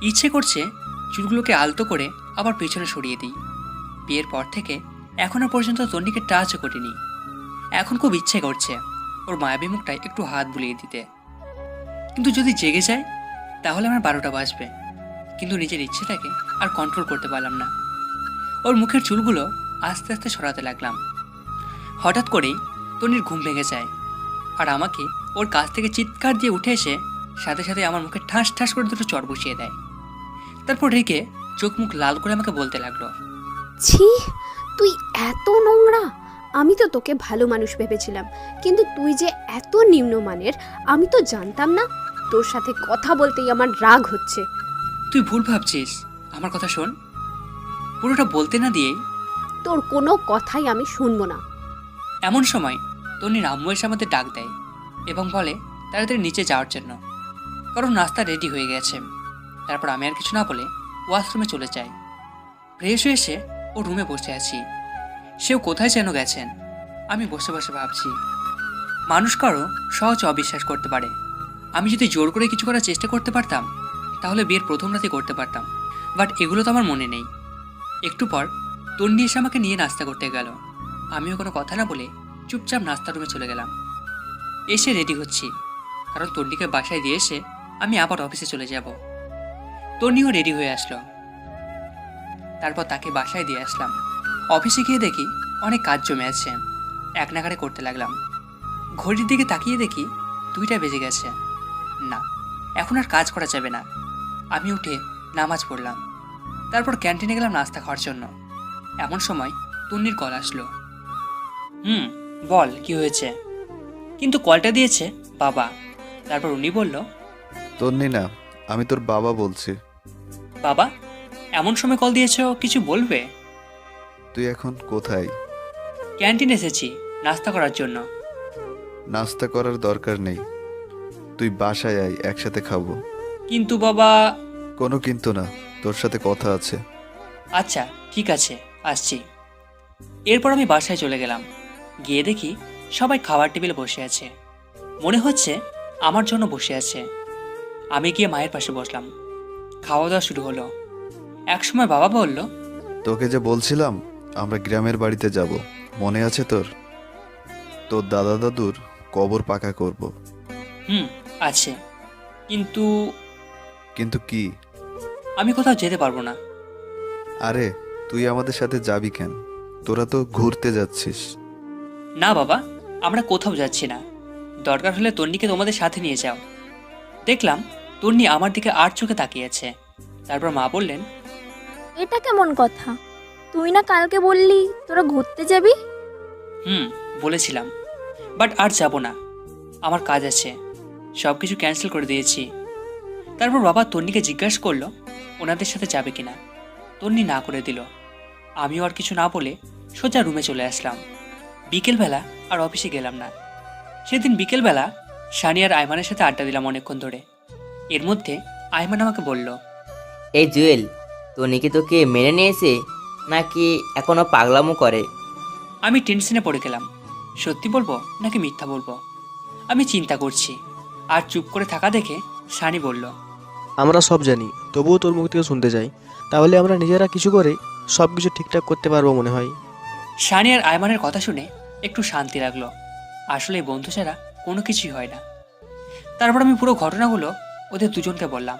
ইচ্ছে করছে চুলগুলোকে আলতো করে আবার পেছনে সরিয়ে দিই। বিয়ের পর থেকে এখনো পর্যন্ত তন্নিকে টাচও করিনি। এখন খুব ইচ্ছে করছে ওর মায়াবী মুখটায় একটু হাত বুলিয়ে দিতে। কিন্তু যদি জেগে যায় তাহলে আমার 12টা বাজবে। কিন্তু নিজের ইচ্ছেটাকে আর কন্ট্রোল করতে পারলাম না। ওর মুখের চুলগুলো আস্তে আস্তে সরাতে লাগলাম। হঠাৎ করেই তন্নির ঘুম ভেঙে যায় আর আমাকে ওর কাছ থেকে চিৎকার দিয়ে উঠে এসে সাথে সাথে আমার মুখে ঠাস ঠাস করে দুটো চড় বসিয়ে দেয়। তারপর রেখে চোখ মুখ লাল করে আমাকে বলতে লাগলো, ছি, তুই এত নোংরা! আমি তো তোকে ভালো মানুষ ভেবেছিলাম, কিন্তু তুই যে এত নিম্নমানের আমি তো জানতাম না। তোর সাথে কথা বলতেই আমার রাগ হচ্ছে। তুই ভুল ভাবছিস, আমার কথা শোন। পুরোটা বলতে না দিয়েই তোর কোনো কথাই আমি শুনবো না। এমন সময় তন্নির আম্মু এসে আমাদের ডাক দেয় এবং বলে তাড়াতাড়ি নিচে যাওয়ার জন্য, কারণ নাস্তা রেডি হয়ে গেছে। তারপর আমি আর কিছু না বলে ওয়াশরুমে চলে যাই। ফ্রেশ হয়ে এসে ও রুমে বসে আছি। সেও কোথায় যেন গেছেন। আমি বসে বসে ভাবছি, মানুষ কারো সহজে অবিশ্বাস করতে পারে। আমি যদি জোর করে কিছু করার চেষ্টা করতে পারতাম তাহলে বিয়ের প্রথম রাতে করতে পারতাম, বাট এগুলো তো আমার মনে নেই। একটু পর তন্নি এসে আমাকে নিয়ে নাস্তা করতে গেল। আমিও কোনো কথা না বলে চুপচাপ নাস্তা রুমে চলে গেলাম। এসে রেডি হচ্ছি, কারণ তন্নিকে বাসায় দিয়ে এসে আমি আবার অফিসে চলে যাব। তন্নিও রেডি হয়ে আসলো। তারপর তাকে বাসায় দিয়ে আসলাম। অফিসে গিয়ে দেখি অনেক কাজ জমে আছে। এক নাগাড়ে করতে লাগলাম। ঘড়ির দিকে তাকিয়ে দেখি 2টা বেজে গেছে। না, এখন আর কাজ করা যাবে না। আমি উঠে নামাজ পড়লাম। তারপর ক্যান্টিনে গেলাম নাস্তা খাওয়ার জন্য। এমন সময় তন্নির কল আসলো। বল কি হয়েছে? কিন্তু কলটা দিয়েছে বাবা। তারপর উনি বলল, তন্নি না, আমি তোর বাবা বলছি। বাবা, এমন সময় কল দিয়েছো, কিছু বলবে? তুই এখন কোথায়? ক্যান্টিনে এসেছি নাস্তা করার জন্য। নাস্তা করার দরকার নেই, তুই বাসায় আয়, একসাথে খাবো। কিন্তু বাবা। কোনো কিন্তু না, তোর সাথে কথা আছে। আচ্ছা ঠিক আছে, আসছি। এরপর আমি বাসায় চলে গেলাম। গিয়ে দেখি সবাই খাবার টেবিলে বসে আছে। মনে হচ্ছে আমার জন্য বসে আছে। আমি গিয়ে মায়ের পাশে বসলাম। খাওয়া দাওয়া শুরু হলো। একসময় বাবা বলল, তোকে যে বলছিলাম আমরা গ্রামের বাড়িতে যাব, মনে আছে তোর? তোর দাদা দাদুর কবর পাকা করব। হুম, আছে, কিন্তু কিন্তু কি? আমি কোথাও যেতে পারবো না। আরে তুই আমাদের সাথে যাবি কেন? তোরা তো ঘুরতে যাচ্ছিস। না বাবা, আমরা কোথাও যাচ্ছি না। দরকার হলে তন্নিকে তোমাদের সাথে নিয়ে যাও। দেখলাম তন্নি আমার দিকে আর চোখে তাকিয়েছে। তারপর মা বললেন, এটা কেমন কথা? তুই না কালকে বললি তোরা ঘুরতে যাবি? হুম, বলেছিলাম, বাট আর যাব না, আমার কাজ আছে, সব কিছু ক্যান্সেল করে দিয়েছি। তারপর বাবা তন্নিকে জিজ্ঞাসা করলো ওনাদের সাথে যাবে কিনা। তন্নি না করে দিল। আমিও আর কিছু না বলে সোজা রুমে চলে আসলাম। বিকেলবেলা আর অফিসে গেলাম না। সেদিন বিকেলবেলা সানি আর আয়মানের সাথে আড্ডা দিলাম অনেকক্ষণ ধরে। এর মধ্যে আয়মান আমাকে বলল, এই জুয়েল, তনি কি তোকে মেনে নিয়েছে নাকি এখনো পাগলামো করে? আমি টেনশনে পড়ে গেলাম। সত্যি বলবো নাকি মিথ্যা বলবো? আমি চিন্তা করছি। আর চুপ করে থাকা দেখে সানি বলল, আমরা সব জানি, তবুও তোর মুখ থেকে শুনতে চাই। তাহলে আমরা নিজেরা কিছু করে সব কিছু ঠিকঠাক করতে পারবো মনে হয়। সানি আর আয়মানের কথা শুনে একটু শান্তি লাগলো। আসলে এই বন্ধু ছাড়া কোনো কিছুই হয় না। তারপর আমি পুরো ঘটনাগুলো ওদের দুজনকে বললাম।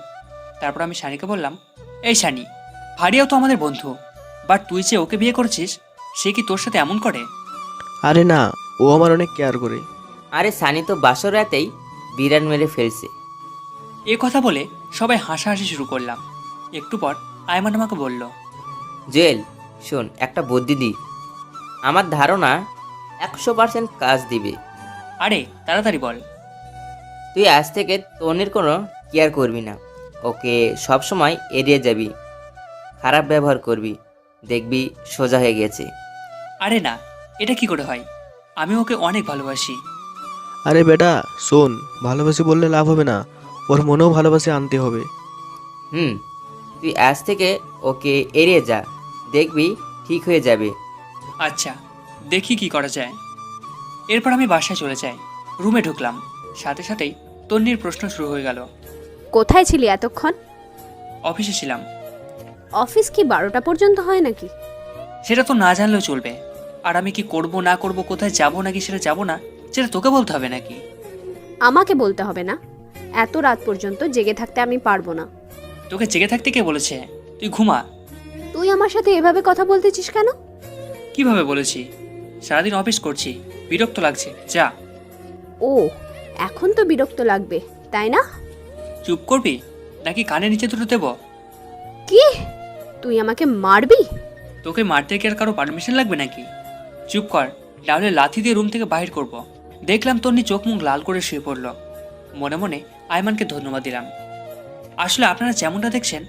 তারপর আমি সানিকে বললাম, এই সানি, ভারিয়াও তো আমাদের বন্ধু, বাট তুই যে ওকে বিয়ে করছিস, সে কি তোর সাথে এমন করে? আরে না, ও আমার অনেক কেয়ার করে। আরে সানি তো বাসর রাতেই বিরাট মেরে ফেলছে। এ কথা বলে সবাই হাসাহাসি শুরু করলাম। একটু পর আয়মান আমাকে বলল, জুয়েল শোন, একটা বুদ্ধি দি, আমার ধারণা 100% কাজ দিবে। আরে তাড়াতাড়ি বল। তুই আজ থেকে তনির কোনো কেয়ার করবি না, ওকে সব সময় এড়িয়ে যাবি, খারাপ ব্যবহার করবি, দেখবি সোজা হয়ে গেছে। আরে না, এটা কি করে হয়? আমি ওকে অনেক ভালোবাসি। আরে বেটা শোন, ভালোবাসি বললে লাভ হবে না, ওর মনেও ভালোবাসি আনতে হবে। তুই আজ থেকে ওকে এড়িয়ে যা, দেখবি ঠিক হয়ে যাবে। আচ্ছা, দেখি কি করা যায়। এরপর আমি বাসায় চলে যাই। রুমে ঢুকলাম, সাথে সাথেই তন্নির প্রশ্ন শুরু হয়ে গেল। কোথায় ছিলি এতক্ষণ? অফিসে ছিলাম। অফিস কি 12টা পর্যন্ত হয় নাকি? সেটা তো না জানলেও চলবে। আর আমি কি করব না করব, কোথায় যাব নাকি সেটা যাব না, সেটা তোকে বলতে হবে নাকি? আমাকে বলতে হবে না। এত রাত পর্যন্ত জেগে থাকতে আমি পারবো না। তোকে জেগে থাকতে কে বলেছে? তুই ঘুমা। তুই আমার সাথে এভাবে কথা বলতেছিস কেন? কিভাবে বলেছি? সারাদিন অফিস করছি, বিরক্ত লাগছে, যা। ও, এখন তো বিরক্ত লাগবে, তাই না? চুপ করবি নাকি কানে নিচে দুটো দেব? কি? তুই আমাকে মারবি? তোকে মারতে কি আর কারো পারমিশন লাগবে নাকি? চুপ কর, নাহলে লাথি দিয়ে রুম থেকে বাহির করব। দেখলাম তন্নি চোখ মুখ লাল করে শুয়ে পড়ল। মনে মনে আয়মানকে ধন্যবাদ দিলাম। আসলে আপনারা যেমনটা দেখছেন,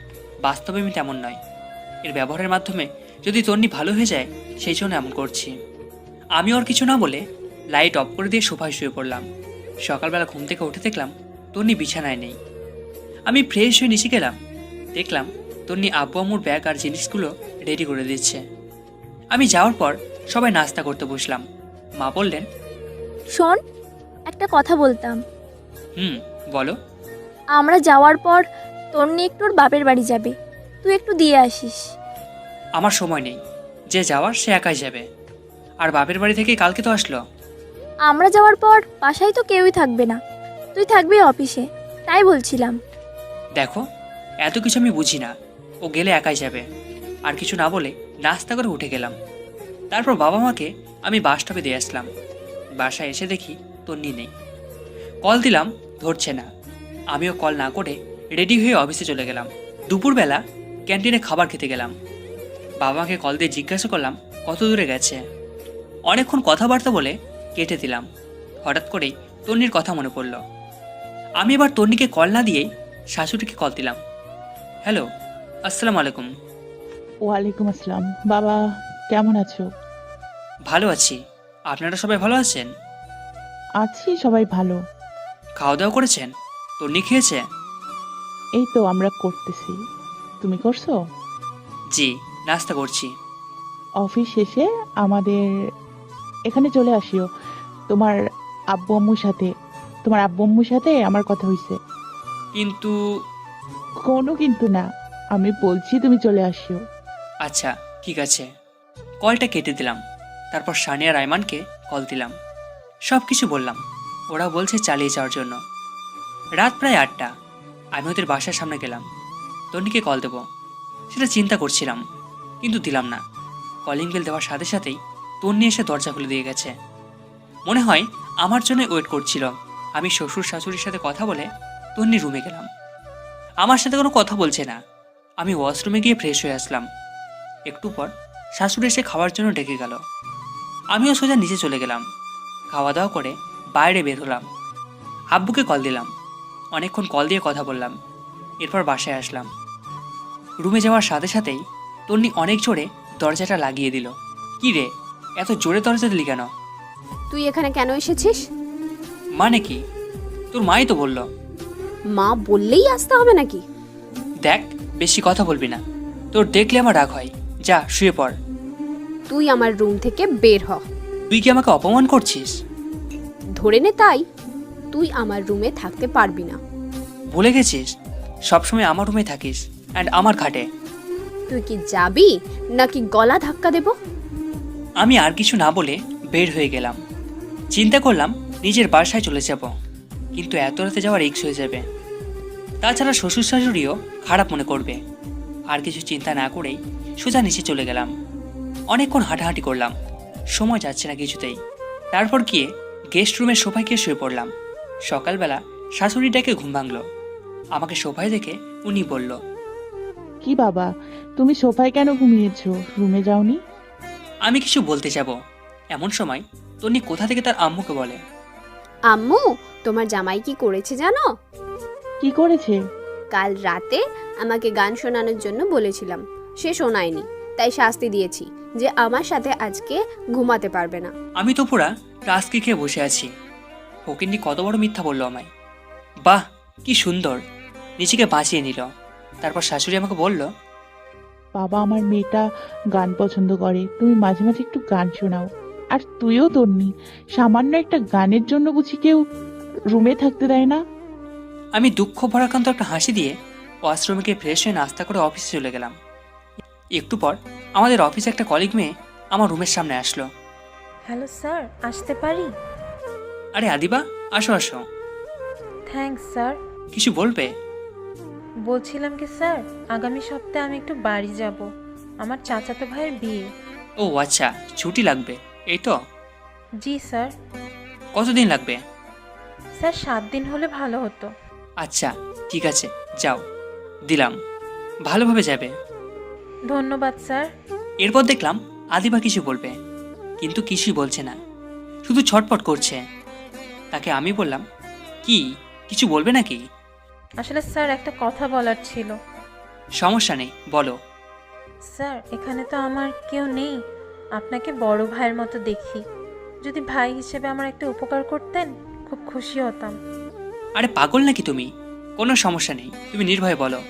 বাস্তবে আমি তেমন নয়। এর ব্যবহারের মাধ্যমে যদি তন্নি ভালো হয়ে যায়, সেই জন্য এমন করছি। আমি ওর কিছু না বলে লাইট অফ করে দিয়ে সোফায় শুয়ে পড়লাম। সকালবেলা ঘুম থেকে উঠে দেখলাম তন্নি বিছানায় নেই। আমি ফ্রেশ হয়ে নিচে গেলাম। দেখলাম তন্নি আব্বু আম্মুর ব্যাগ আর জিনিসগুলো রেডি করে দিচ্ছে। আমি যাওয়ার পর সবাই নাস্তা করতে বসলাম। মা বললেন, শোন, একটা কথা বলতাম। হুম, বলো। আমরা যাওয়ার পর তন্নি একটু ওর বাপের বাড়ি যাবে, তুই একটু দিয়ে আসিস। আমার সময় নেই, যে যাওয়ার সে একাই যাবে। আর বাপের বাড়ি থেকে কালকে তো আসলো। আমরা যাওয়ার পর বাসায় তো কেউই থাকবে না, তুই থাকবি অফিসে, তাই বলছিলাম। দেখো, এত কিছু আমি বুঝি না। ও গেলে একাই যাবে। আর কিছু না বলে নাস্তা করে উঠে গেলাম। তারপর বাবা মাকে আমি বাস স্টপে দিয়ে আসলাম। বাসায় এসে দেখি তন্নি নেই। কল দিলাম, ধরছে না। আমিও কল না করে রেডি হয়ে অফিসে চলে গেলাম। দুপুরবেলা ক্যান্টিনে খাবার খেতে গেলাম। বাবাকে কল দিয়ে জিজ্ঞাসা করলাম কত দূরে গেছে। অনেকক্ষণ কথাবার্তা বলে কেটে দিলাম। হঠাৎ করেই তন্নির কথা মনে পড়ল। আমি এবার তন্নিকে কল না দিয়েই শাশুড়িকে কল দিলাম। হ্যালো, আসসালামু আলাইকুম। ওয়ালাইকুম আসসালাম। বাবা, কেমন আছো? ভালো আছি, আপনারা সবাই ভালো আছেন? আছি, সবাই ভালো। খাওয়া দাওয়া করেছেন? তন্নি খেয়েছে? এই তো আমরা করতেছি, তুমি করছো? জি, নাস্তা করছি। অফিস শেষে আমাদের এখানে চলে আসিও। তোমার আব্বু আম্মুর সাথে আমার কথা হয়েছে। কিন্তু কোনো কিন্তু না, আমি বলছি তুমি চলে আসিও। আচ্ছা ঠিক আছে। কলটা কেটে দিলাম। তারপর সানিয়া রায়মানকে কল দিলাম, সব কিছু বললাম। ওরা বলছে চালিয়ে যাওয়ার জন্য। রাত প্রায় 8টা। আমি ওদের বাসার সামনে গেলাম। তন্নিকে কল দেবো সেটা চিন্তা করছিলাম, কিন্তু দিলাম না। কলিং বেল দেওয়ার সাথে সাথেই তন্নি এসে দরজা খুলে দিয়ে গেছে। মনে হয় আমার জন্য ওয়েট করছিল। আমি শ্বশুর শাশুড়ির সাথে কথা বলে তন্নি রুমে গেলাম। আমার সাথে কোনো কথা বলছে না। আমি ওয়াশরুমে গিয়ে ফ্রেশ হয়ে আসলাম। একটু পর শাশুড়ি এসে খাওয়ার জন্য ডেকে গেল। আমিও সোজা নিচে চলে গেলাম। খাওয়া দাওয়া করে বাইরে বের হলাম। আব্বুকে কল দিলাম। অনেকক্ষণ কল দিয়ে কথা বললাম। এরপর বাসায় আসলাম। রুমে যাওয়ার সাথে সাথেই তন্নি অনেক জোরে দরজাটা লাগিয়ে দিল। কি রে, এত জোরে দরজা দিলি কেন? তুই এখানে কেন এসেছিস? মানে কি? তোর মাই তো বলল। মা বললেই আসতে হবে নাকি? দেখ, বেশি কথা বলবি না, তোর দেখলে আমার রাগ হয়। যা শুয়ে পড়। তুই আমার রুম থেকে বের হ। তুই কি আমাকে অপমান করছিস? ধরে নে তাই। তুই আমার রুমে থাকতে পারবি না। ভুলে গেছিস সবসময় আমার রুমে থাকিস অ্যান্ড আমার খাটে। তুই কি যাবি নাকি গলা ধাক্কা দেব? আমি আর কিছু না বলে বের হয়ে গেলাম। চিন্তা করলাম নিজের বাসায় চলে যাব, কিন্তু এত রাতে যাওয়ার রিস্ক হয়ে যাবে। তাছাড়া শ্বশুর শাশুড়িও খারাপ মনে করবে। আর কিছু চিন্তা না করেই সোজা নিচে চলে গেলাম। অনেকক্ষণ হাঁটাহাঁটি করলাম, সময় যাচ্ছে না কিছুতেই। তারপর গিয়ে গেস্ট রুমের সোফায় গিয়ে শুয়ে পড়লাম। সকালবেলা শাশুড়ি ডেকে ঘুম ভাঙলো। আমাকে সোফায় দেখে উনি বলল, কি বাবা, তুমি সোফায় কেন ঘুমিয়েছো? রুমে যাওনি? আমি কিছু বলতে যাব এমন সময় তন্নি কোথা থেকে তার আম্মুকে বলে, আম্মু, তোমার জামাই কি করেছে জানো? কি করেছে? কাল রাতে আমাকে গান শোনানোর জন্য বলেছিলাম, সে শোনায়নি, তাই শাস্তি দিয়েছি যে আমার সাথে আজকে ঘুমাতে পারবে না। আমি তো পুরা টাস্কি খেয়ে বসে আছি। ফকিন্নি কত বড় মিথ্যা বললো আমায়। বাহ, কি সুন্দর, নিজেকে বাঁচিয়ে নিল। তারপর শাশুড়ি আমাকে বলল, বাবা, আমার মেয়েটা গান পছন্দ করে, তুমি মাঝে মাঝে একটু গান শোনাও। আর তুইও তন্নি, সামান্য একটা গানের জন্য বুঝি কেউ রুমে থাকতে দেয় না? আমি দুঃখ ভরাক্রান্ত একটা হাসি দিয়ে ওয়াশরুমে গিয়ে ফ্রেশ হয়ে নাস্তা করে অফিসে চলে গেলাম। একটু পর আমাদের অফিসে একটা কলিগ মেয়ে আমার রুমের সামনে আসলো। হ্যালো স্যার, আসতে পারি? আরে আদিবা, আসো আসো। Thanks sir. কিছু বলবে? বলছিলাম কি স্যার, আগামী সপ্তাহে আমি একটু বাড়ি যাব, আমার চাচাতো ভাইয়ের বিয়ে। ও আচ্ছা, ছুটি লাগবে এই তো? জি স্যার। কতদিন লাগবে? স্যার 7 দিন হলে ভালো হতো। আচ্ছা ঠিক আছে, যাও, দিলাম। ভালোভাবে যাবে। ধন্যবাদ স্যার। এরপর দেখলাম আদিবা কিছু বলবে, কিন্তু কিছুই বলছে না, শুধু ছটপট করছে। তাকে আমি বললাম, কি কিছু বলবে নাকি? আসলে স্যার একটা কথা বলার ছিল। সমস্যা নেই, বলো। স্যার, এখানে তো আমার কেউ নেই, আপনাকে বড় ভাইয়ের মতো দেখি। যদি ভাই হিসেবে আমার একটা উপকার করতেন, খুব খুশি হতাম। আরে পাগল নাকি তুমি? কোনো সমস্যা নেই, তুমি নির্ভয়ে বলো।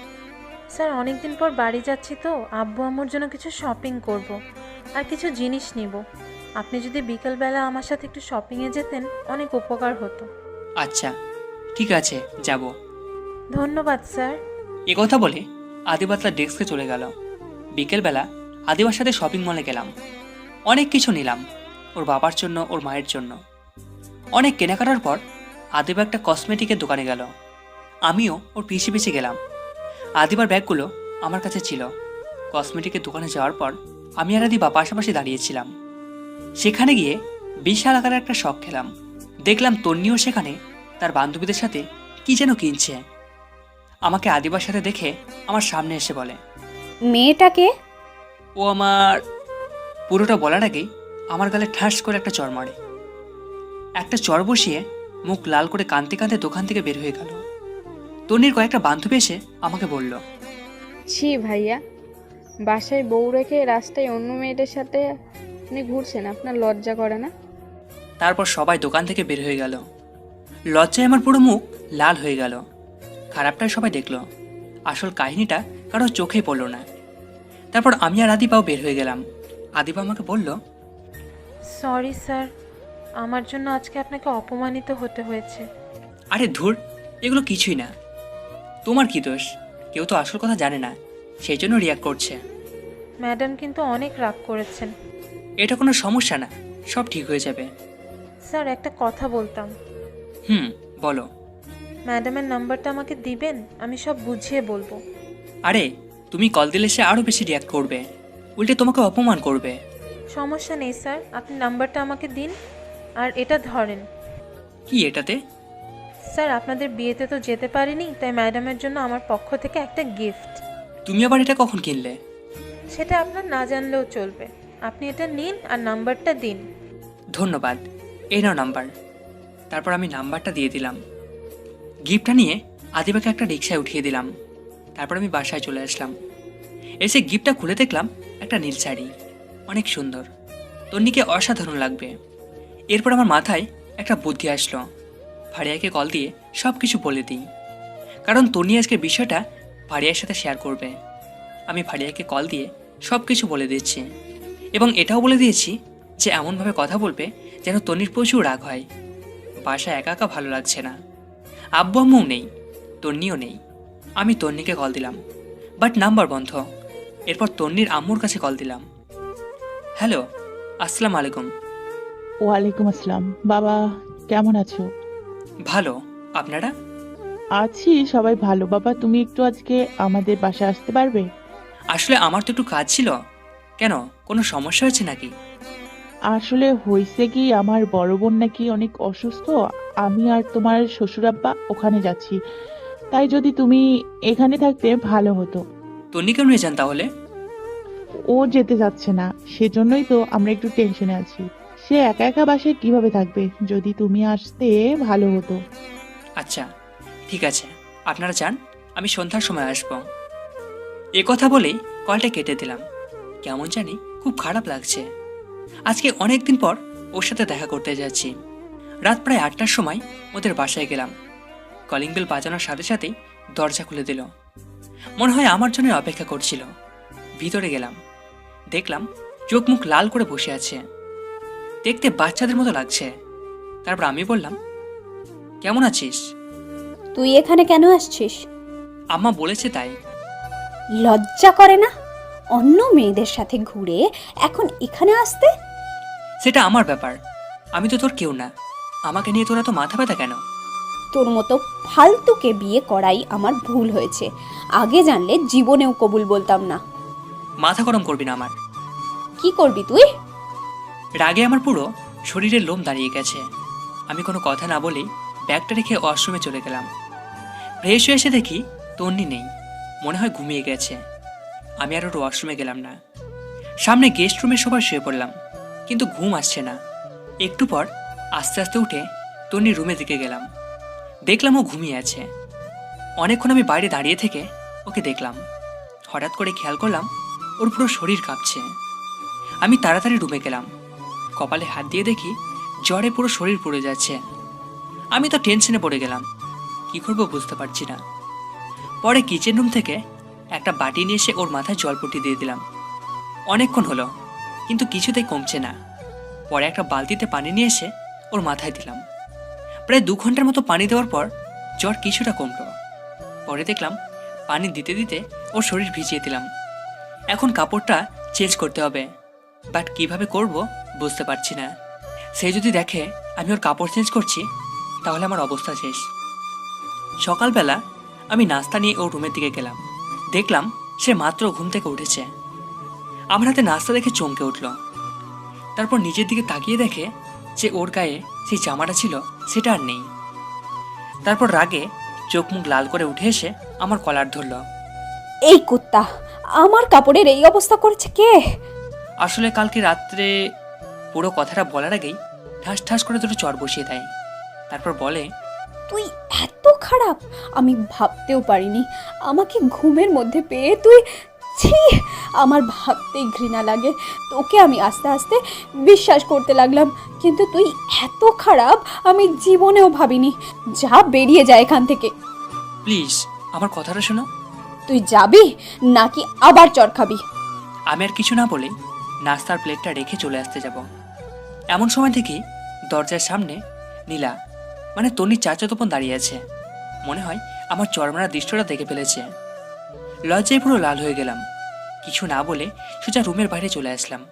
স্যার, অনেকদিন পর বাড়ি যাচ্ছি তো, আব্বু আম্মুর জন্য কিছু শপিং করব আর কিছু জিনিস নিব। আপনি যদি বিকেলবেলা আমার সাথে একটু শপিংয়ে যেতেন, অনেক উপকার হতো। আচ্ছা ঠিক আছে, যাব। ধন্যবাদ স্যার। এ কথা বলে আদিবা তার ডেস্কে চলে গেল। বিকেলবেলা আদিবার সাথে শপিং মলে গেলাম। অনেক কিছু নিলাম, ওর বাবার জন্য, ওর মায়ের জন্য। অনেক কেনাকাটার পর আদিবা একটা কসমেটিকের দোকানে গেল। আমিও ওর পিছিয়ে পিছিয়ে গেলাম। আদিবার ব্যাগগুলো আমার কাছে ছিল। কসমেটিকের দোকানে যাওয়ার পর আমি আর আদিবা পাশাপাশি দাঁড়িয়েছিলাম। সেখানে গিয়ে বিশাল আকারের একটা শখ খেলাম। দেখলাম তন্নিও সেখানে তার বান্ধবীদের সাথে কি যেন কিনছে। আমাকে আদিবার সাথে দেখে আমার সামনে এসে বলে, মেয়েটাকে? ও আমার। পুরোটা বলার আগেই আমার গালে ঠাস করে একটা চড় মারে। একটা চড় বসিয়ে মুখ লাল করে কাঁদতে কাঁদতে দোকান থেকে বের হয়ে গেল। তন্নির কয়েকটা বান্ধবী এসে আমাকে বলল, ছি ভাইয়া, বাসায় বউ রেখে রাস্তায় অন্য মেয়েদের সাথে আপনি ঘুরছেন, আপনার লজ্জা করে না? তারপর সবাই দোকান থেকে বের হয়ে গেল। লজ্জায় আমার পুরো মুখ লাল হয়ে গেল। খারাপটাই সবাই দেখলো, আসল কাহিনীটা কারো চোখে পড়লো না। তারপর আমি আর আদিবাও বের হয়ে গেলাম। আদিবা আমাকে বলল, সরি স্যার, আমার জন্য আজকে আপনাকে অপমানিত হতে হয়েছে। আরে ধুর, এগুলো কিছুই না। তোমার কি দোষ? কেউ তো আসল কথা জানে না, সেই জন্য রিয়াক্ট করছে। ম্যাডাম কিন্তু অনেক রাগ করেছেন। এটা কোনো সমস্যা না, সব ঠিক হয়ে যাবে। স্যার, একটা কথা বলতাম। বলো। ম্যাডামের নাম্বারটা আমাকে দিবেন? আমি সব বুঝিয়ে বলবো। আরে তুমি কল দিলে সে আরও বেশি রিয়াক্ট করবে, উল্টে তোমাকে অপমান করবে। সমস্যা নেই স্যার, আপনি নাম্বারটা আমাকে দিন। আর এটা ধরেন। কি এটাতে? স্যার, আপনাদের বিয়েতে তো যেতে পারিনি, তাই ম্যাডামের জন্য আমার পক্ষ থেকে একটা গিফট। তুমি আবার এটা কখন কিনলে? সেটা আপনার না জানলেও চলবে। আপনি এটা নিন আর নাম্বারটা দিন। ধন্যবাদ, এই নাও নাম্বার। তারপর আমি নাম্বারটা দিয়ে দিলাম। গিফটটা নিয়ে আদিবাকে একটা রিক্সায় উঠিয়ে দিলাম। তারপর আমি বাসায় চলে আসলাম। এসে গিফটটা খুলে দেখলাম একটা নীল শাড়ি, অনেক সুন্দর, তন্নিকে অসাধারণ লাগবে। এরপর আমার মাথায় একটা বুদ্ধি আসলো, ফারিয়াকে কল দিয়ে সব কিছু বলে দিই, কারণ তন্নি আজকে বিষয়টা ফারিয়ার সাথে শেয়ার করবে। আমি ফারিয়াকে কল দিয়ে সব কিছু বলে দিচ্ছি এবং এটাও বলে দিয়েছি যে এমনভাবে কথা বলবে যেন তন্নির প্রচুর রাগ হয়। বাসায় একা একা ভালো লাগছে না, আব্বু আম্মুও নেই, তন্নিও নেই। আমি তন্নিকে কল দিলাম, বাট নাম্বার বন্ধ। এরপর তন্নির আম্মুর কাছে কল দিলাম। হ্যালো, আসসালামু আলাইকুম। ওয়ালাইকুম আসসালাম। বাবা, কেমন আছো? ভালো, আপনারা? আছি, সবাই ভালো। বাবা, তুমি একটু আজকে আমাদের বাসায় আসতে পারবে? আসলে আমার তো একটু কাজ ছিল। কেন, কোনো সমস্যা হয়েছে নাকি? আসলে হয়েছে কি, আমার বড় বোন নাকি অনেক অসুস্থ। আমি আর তোমার শ্বশুরাব্বা ওখানে যাচ্ছি, তাই যদি তুমি এখানে থাকতে ভালো হতো। তন্নিকেও নিয়ে যান তাহলে। ও যেতে যাচ্ছে না, সেজন্যই তো আমরা একটু টেনশনে আছি। সে একা একা বাসায় কিভাবে থাকবে? যদি তুমি আসতে ভালো হতো। আচ্ছা ঠিক আছে, আপনারা যান, আমি সন্ধ্যার সময় আসবো। এ কথা বলেই কলটা কেটে দিলাম। কেমন জানি খুব খারাপ লাগছে। আজকে অনেক দিন পর ওর সাথে দেখা করতে যাচ্ছি। রাত প্রায় 8টার সময় ওদের বাসায় গেলাম। কলিং বেল বাজানোর সাথে সাথেই দরজা খুলে দিল। মনে হয় আমার জন্য অপেক্ষা করছিল। ভিতরে গেলাম, দেখলাম চোখ মুখ লাল করে বসে আছে, দেখতে বাচ্চাদের মতো লাগছে। তারপর আমি বললাম, কেমন আছিস? তুই এখানে কেন আসছিস? আম্মা বলেছে তাই। লজ্জা করে না অন্য মেয়েদের সাথে ঘুরে এখন এখানে আসতে? সেটা আমার ব্যাপার, আমি তো তোর কেউ না। আমাকে নিয়ে তোরা তো মাথা ব্যথা কেন? তোর মতো ফালতুকে বিয়ে করাই আমার ভুল হয়েছে। আগে জানলে জীবনেও কবুল বলতাম না। মাথা গরম করবি না আমার। কি করবি তুই? রাগে আমার পুরো শরীরের লোম দাঁড়িয়ে গেছে। আমি কোনো কথা না বলেই ব্যাগটা রেখে ওয়াশরুমে চলে গেলাম। ফ্রেশ হয়ে এসে দেখি তন্নি নেই, মনে হয় ঘুমিয়ে গেছে। আমি আর ওর ওয়াশরুমে গেলাম না। সামনে গেস্ট রুমে সবাই শুয়ে পড়লাম, কিন্তু ঘুম আসছে না। একটু পর আস্তে আস্তে উঠে তন্নির রুমের দিকে গেলাম। দেখলাম ও ঘুমিয়ে আছে। অনেকক্ষণ আমি বাইরে দাঁড়িয়ে থেকে ওকে দেখলাম। হঠাৎ করে খেয়াল করলাম ওর পুরো শরীর কাঁপছে। আমি তাড়াতাড়ি রুমে গেলাম। কপালে হাত দিয়ে দেখি জ্বরে পুরো শরীর পুড়ে যাচ্ছে। আমি তো টেনশনে পড়ে গেলাম, কি করবো বুঝতে পারছি না। পরে কিচেন রুম থেকে একটা বাটি নিয়ে এসে ওর মাথায় জলপট্টি দিয়ে দিলাম। অনেকক্ষণ হলো, কিন্তু কিছুতেই কমছে না। পরে একটা বালতিতে পানি নিয়ে এসে ওর মাথায় দিলাম। প্রায় 2 ঘন্টার মতো পানি দেওয়ার পর জ্বর কিছুটা কমলো। পরে দেখলাম পানি দিতে দিতে ওর শরীর ভিজিয়ে দিলাম। এখন কাপড়টা চেঞ্জ করতে হবে, বাট কিভাবে করব বুঝতে পারছি না। সে যদি দেখে আমি ওর কাপড় চেঞ্জ করছি তাহলে আমার অবস্থা শেষ। সকালবেলা আমি নাস্তা নিয়ে ওর রুমের দিকে গেলাম। দেখলাম সে মাত্র ঘুম থেকে উঠেছে। আমার হাতে নাস্তা দেখে চমকে উঠল। তারপর নিজের দিকে তাকিয়ে দেখে যে ওর গায়ে সেই জামাটা ছিল সেটা আর নেই। তারপর রাগে চোখ মুখ লাল করে উঠে এসে আমার কলার ধরল। এই কুত্তা, আমার কাপড়ের এই অবস্থা করেছে কে? আসলে কালকে রাত্রে পুরো কথাটা বলার আগেই ঠাস ঠাস করে দুটো চর বসিয়ে দেয়। তারপর বলে, তুই এত খারাপ আমি ভাবতেও পারিনি। আমাকে ঘুমের মধ্যে পেয়ে তুই, ছি, আমার ভাবতেই ঘৃণা লাগে। তোকে আমি আস্তে আস্তে বিশ্বাস করতে লাগলাম, কিন্তু তুই এত খারাপ আমি জীবনেও ভাবিনি। যা, বেরিয়ে যা এখান থেকে। প্লিজ আমার কথাটা শোনো। তুই যাবি নাকি আবার চর খাবি? আমি আর কিছু না বলে নাস্তার প্লেটটা রেখে চলে আসতে যাব। এমন সময় দেখি দরজার সামনে নীলা, মানে তন্নির চাচাতো বোন দাঁড়িয়ে আছে। মনে হয় আমার চরমারা দৃশ্যটা দেখে ফেলেছে। লজ্জায় পুরো লাল হয়ে গেলাম। কিছু না বলে সোজা রুমের বাইরে চলে আসলাম।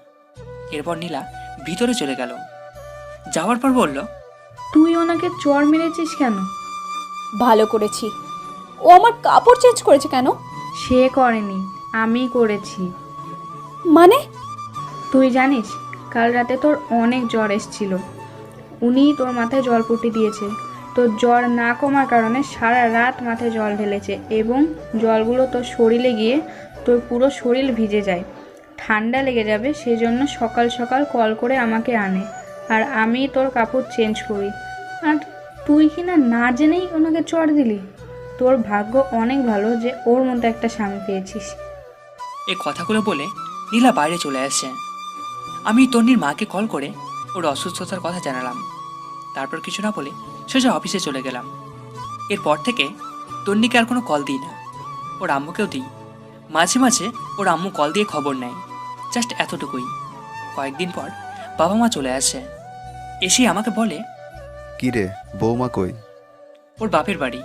এরপর নীলা ভিতরে চলে গেল। যাওয়ার পর বলল, তুই ওনাকে চড় মেরেছিস কেন? ভালো করেছি। ও আমার কাপড় চেঞ্জ করেছে কেন? সে করেনি, আমি করেছি। মানে? তুই জানিস কাল রাতে তোর অনেক জ্বর এসেছিল, উনি তোর মাথায় জলপট্টি দিয়েছে। তোর জ্বর না কমার কারণে সারা রাত মাথায় জল ঢেলেছে এবং জলগুলো তোর শরীরে গিয়ে তোর পুরো শরীর ভিজে যায়, ঠান্ডা লেগে যাবে, সেজন্য সকাল সকাল কল করে আমাকে আনে আর আমি তোর কাপড় চেঞ্জ করি। আর তুই কিনা না জেনেই ওনাকে চড় দিলি। তোর ভাগ্য অনেক ভালো যে ওর মতো একটা স্বামী পেয়েছিস। এই কথাগুলো বলে নীলা বাইরে চলে আসে। আমি তন্নির মাকে কল করে ওর অসুস্থতার কথা জানালাম। তারপর কিছু না বলে সোজা অফিসে চলে গেলাম। এরপর থেকে তন্নিকে আর কোনো কল দিই না, ওর আম্মুকেও দিই। মাঝে মাঝে ওর আম্মু কল দিয়ে খবর নেয়, জাস্ট এতটুকুই। কয়েকদিন পর বাবা মা চলে আসে। এসে আমাকে বলে, কি রে, বৌমা কই? ওর বাপের বাড়ি।